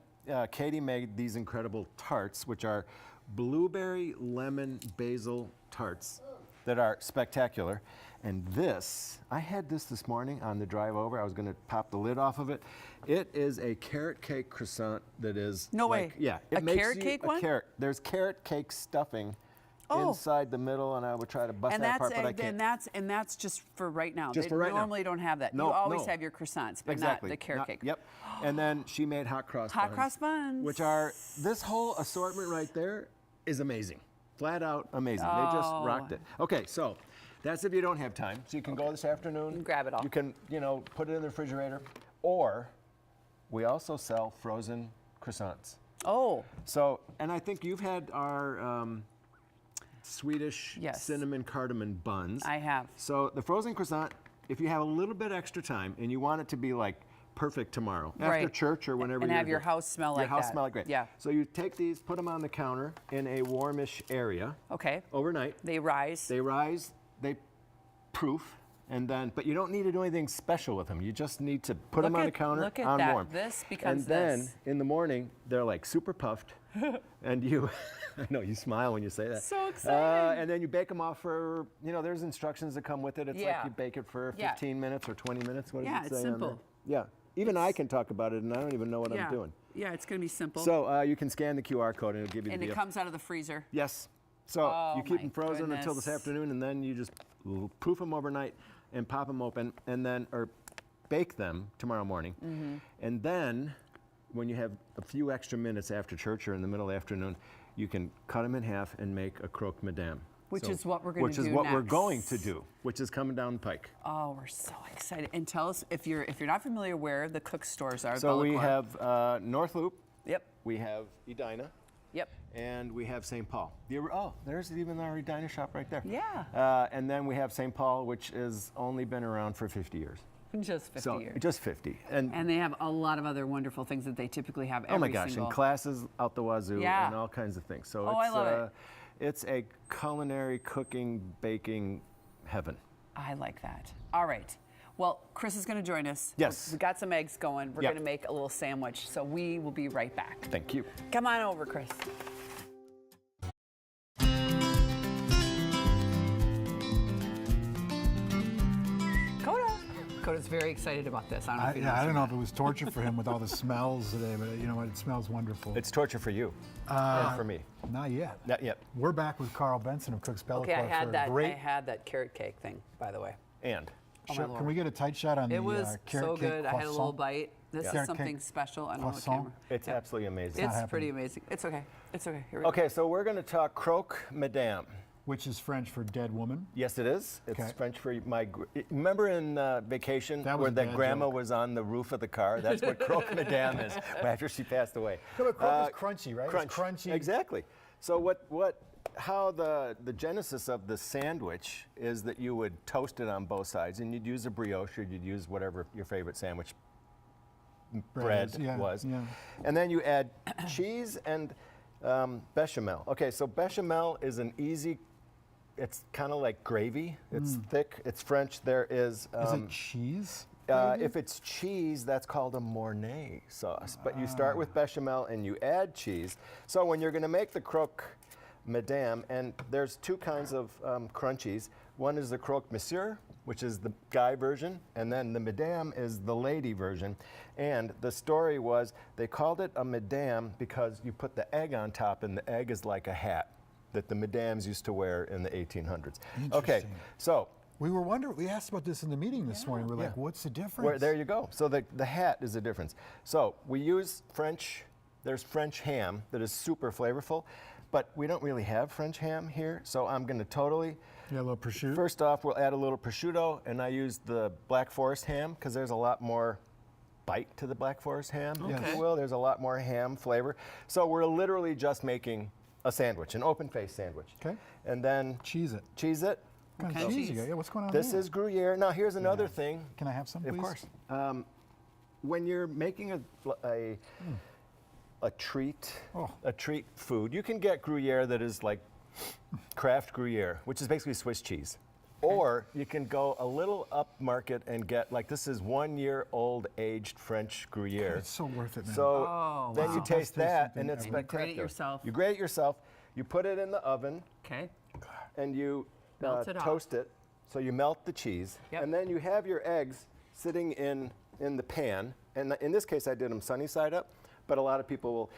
Katie made these incredible tarts, which are blueberry lemon basil tarts that are spectacular. And this, I had this morning on the drive over. I was going to pop the lid off of it. It is a carrot cake croissant that is No like, way. Yeah, A it makes carrot you cake a one? Carrot. There's carrot cake stuffing inside the middle, and I would try to bust that apart, but I can't. And that's just for right now. Just They for right now. normally don't have that. No, you always no. have your croissants, but Exactly. not the carrot cake. Yep. And then she made hot cross buns. Hot cross buns. Which are, this whole assortment right there is amazing. Flat out amazing. They just rocked it. Okay, so That's if you don't have time. So you can go this afternoon. You can grab it all. You can, put it in the refrigerator. Or we also sell frozen croissants. Oh. So, and I think you've had our Swedish cinnamon cardamom buns. I have. So the frozen croissant, if you have a little bit extra time and you want it to be like perfect tomorrow, after church or whenever and you're have your house smell like that. Your house smell like great. Yeah. So you take these, put them on the counter in a warmish area. Okay. Overnight. They rise. They rise, they proof, and then, but you don't need to do anything special with them. You just need to put them on the counter look at on that. warm. This becomes and then this. in the morning, they're like super puffed. And you, I know you smile when you say that. So exciting. And then you bake them off for, there's instructions that come with it. It's like you bake it for 15 minutes or 20 minutes. What does it say it's simple. on there? Yeah. Even I can talk about it, and I don't even know what I'm doing. Yeah, it's going to be simple. So you can scan the QR code, and it'll give you the And it deal. comes out of the freezer. Yes. So you keep them frozen until this goodness. afternoon, and then you just proof them overnight and pop them open, and then, or bake them tomorrow morning. And then, when you have a few extra minutes after church or in the middle of the afternoon, you can cut them in half and make a croque madame. Which is what we're going to do Which is what we're next. going to do, which is coming down the pike. Oh, we're so excited. And tell us, if you're not familiar, where the Cook stores are. So we have North Loop. Yep. We have Edina. Yep. And we have St. Paul. There's even our Edina shop right there. Yeah. And then we have St. Paul, which has only been around for 50 years. Just 50 years. Just 50. And they have a lot of other wonderful things that they typically have every oh my gosh, single. and classes out the wazoo Yeah. and all kinds of things. So I love it. It's a culinary, cooking, baking heaven. I like that. All right. Well, Chris is going to join us. Yes. We got some eggs going. We're Yep. going to make a little sandwich. So we will be right back. Thank you. Come on over, Chris. Coda's very excited about this. I don't know if it was torture for him with all the smells today, but you know what? It smells wonderful. It's torture for you, and for me. Not yet. Not yet. We're back with Carl Benson of Cook's Bella Okay, Club for a great. I had that carrot cake thing, by the way. And can we get a tight shot on it the was carrot so cake good. I had a little croissant? bite. This Carrot is something cake special. I don't know what croissant? camera. It's absolutely amazing. It's pretty amazing. It's okay. It's okay. Here we go. Okay, so we're going to talk croque madame. Which is French for dead woman. Yes, it is. It's Okay. French for my. Remember in Vacation That was where a that bad grandma joke. was on the roof of the car? That's what croque madame is after she passed away. No, but croque is crunchy, right? It's crunchy. Exactly. So how the genesis of the sandwich is that you would toast it on both sides, and you'd use a brioche, or you'd use whatever your favorite sandwich bread is, yeah, was, yeah. and then you add cheese and bechamel. Okay, so bechamel is an easy. It's kind of like gravy. It's thick. It's French. There is. Is it cheese? If it's cheese, that's called a Mornay sauce. But you start with bechamel and you add cheese. So when you're going to make the croque madame, and there's two kinds of crunchies. One is the croque monsieur, which is the guy version, and then the madame is the lady version. And the story was they called it a madame because you put the egg on top, and the egg is like a hat that the madames used to wear in the 1800s. Okay, so we asked about this in the meeting this morning. We're like, what's the difference? Well, there you go. So the hat is the difference. So we use there's French ham that is super flavorful, but we don't really have French ham here. So I'm going to totally. Yeah, a little prosciutto. First off, we'll add a little prosciutto, and I use the Black Forest ham because there's a lot more bite to the Black Forest ham, if you will. There's a lot more ham flavor. So we're literally just making a sandwich, an open-faced sandwich. Okay. And then cheese it. Cheese it. What kind of cheese you got? Yeah, what's going on This there? is Gruyere. Now here's another thing. Can I have some, please? Of course. When you're making a treat food, you can get Gruyere that is like Kraft Gruyere, which is basically Swiss cheese. Or you can go a little upmarket and get, like, this is 1 year old aged French Gruyere. God, it's so worth it, man. So then you taste that, and it's You spectacular. grate it yourself. You grate it yourself. You put it in the oven. Okay. And you Melt it off. toast it. So you melt the cheese. Yep. And then you have your eggs sitting in the pan. And in this case, I did them sunny side up. But a lot of people will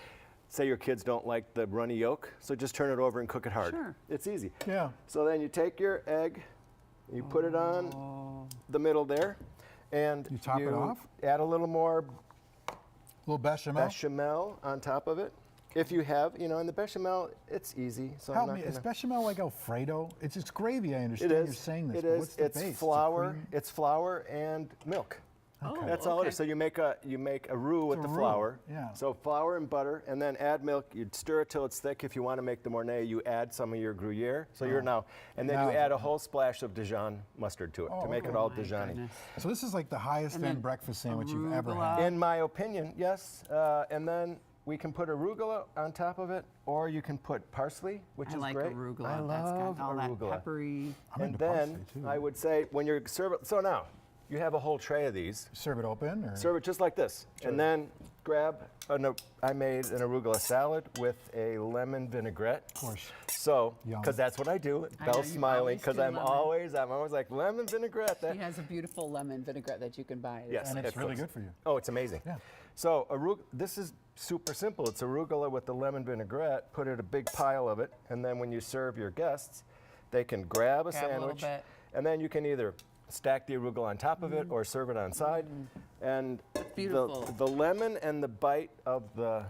say your kids don't like the runny yolk. So just turn it over and cook it hard. Sure. It's easy. Yeah. So then you take your egg, you put it on the middle there, and You top it off? add a little more little bechamel. bechamel on top of it. If you have, and the bechamel, it's easy. So Help I'm me, not is bechamel like Alfredo? It's just gravy, I It understand is. you're saying this, It but is. what's the It's base? flour. It's flour and milk. Okay. That's all it okay. is. So you make a roux with It's the a roux, flour. yeah. So flour and butter, and then add milk. You'd stir it till it's thick. If you want to make the Mornay, you add some of your Gruyere. So you're now, and then Now you it's add a okay. whole splash of Dijon mustard to it to make it all Dijon-y. So this is like the highest end breakfast sandwich you've ever arugula. had. In my opinion, yes. And then we can put arugula on top of it, or you can put parsley, which I is like great. arugula. I That's love got all arugula. that peppery. I'm And into then parsley, too. I would say when you're serve it, so now you have a whole tray of these. Serve it open? Or? Serve it just like this, and then grab. I made an arugula salad with a lemon vinaigrette. Of course. So, Yum. because that's what I do. I know, Belle's you smiling always because do I'm lemon. always like lemon vinaigrette. She has a beautiful lemon vinaigrette that you can buy. Yes, And it's really good for you. Oh, it's amazing. Yeah. So this is super simple. It's arugula with the lemon vinaigrette. Put it a big pile of it, and then when you serve your guests, they can grab a Grab a little sandwich, bit. and then you can either stack the arugula on top of it or serve it on side. And beautiful. the lemon and the bite of the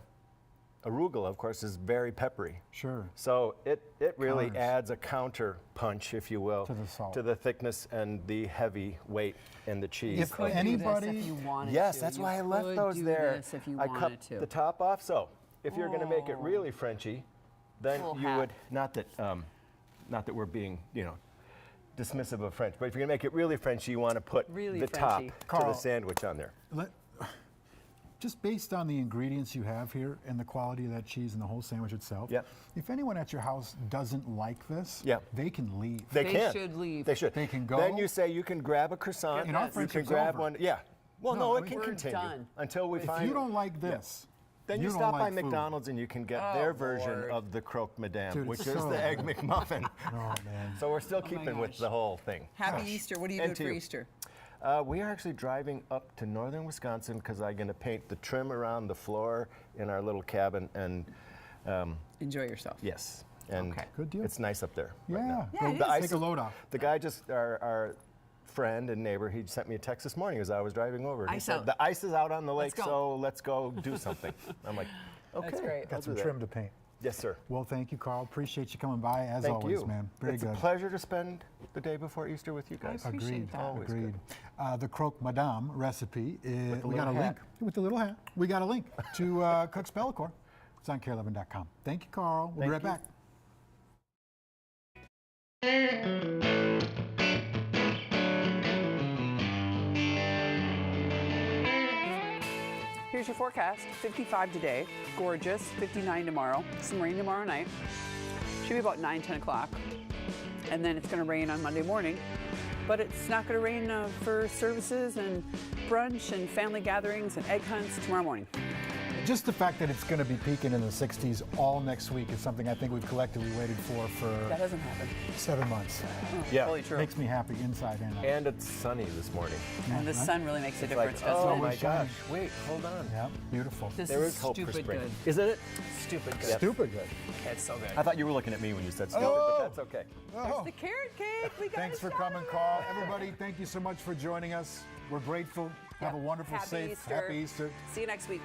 arugula, of course, is very peppery. Sure. So it really Counters. adds a counter punch, if you will, To the salt. to the thickness and the heavy weight in the cheese. If Could anybody- do this if you wanted Yes, to. that's You why I left could those do there. This if you I wanted cut to. the top off. So if you're going to make it really Frenchy, then Full you hat. would not that we're being dismissive of French, but if you're going to make it really Frenchy, you want to put Really the Frenchy. top to Carl. the sandwich on there. Just based on the ingredients you have here and the quality of that cheese and the whole sandwich itself, Yep. if anyone at your house doesn't like this, Yep. they can leave. They They can. should leave. They should. They can go. Then you say you can grab a croissant. In our You French, can it's grab over. one. Yeah. Well, No, no, it we- can We're continue done. until we If find. you don't like this, Then you don't stop by like food. McDonald's and you can get Oh, their version Lord. of the croque madame, Dude, which it's is so the egg good. McMuffin. Oh, man. So we're still keeping with gosh. the whole thing. Happy Easter. What are you And doing to for you. Easter? We are actually driving up to northern Wisconsin because I'm going to paint the trim around the floor in our little cabin. And Enjoy yourself. yes, and Okay. Good deal. it's nice up there. Yeah. Right now. Yeah, it Go is. take a load off. The guy our friend and neighbor, he sent me a text this morning as I was driving over. He Ice said, out. the ice is out on the lake, Let's go." so let's go do something. I'm like, okay. That's great. I'll Got do some that. trim to paint. Yes, sir. Well, thank you, Carl. Appreciate you coming by as Thank always, you. man. Very it's good. a pleasure to spend the day before Easter with you guys. appreciate Agreed. that. Always Agreed. good. The croque madame recipe is the we got a little link hat. with the little hat. We got a link to Cook's Bellicor. It's on KARE11.com. Thank you, Carl. We'll be right Thank back. Here's your forecast. 55 today, gorgeous. 59 tomorrow. Some rain tomorrow night. Should be about 9, 10 o'clock. And then it's going to rain on Monday morning. But it's not going to rain for services and brunch and family gatherings and egg hunts tomorrow morning. Just the fact that it's going to be peaking in the 60s all next week is something I think we've collectively waited for That hasn't happened. 7 months. Yeah. Fully true. Makes me happy inside and out. And it's sunny this morning. And the right? sun really makes a It's difference, like, doesn't oh it? my Always shiny. gosh, wait, hold on. Yeah, beautiful. This There is is hope for stupid spring. good. Isn't it? Stupid good. Yep. Stupid good. It's so good. I thought you were looking at me when you said stupid, Oh. but that's okay. Oh. The carrot cake. We got Thanks a for shot coming, of Carl. it. Everybody, thank you so much for joining us. We're grateful. Have a wonderful, Happy safe, Easter. happy Easter. See you next week.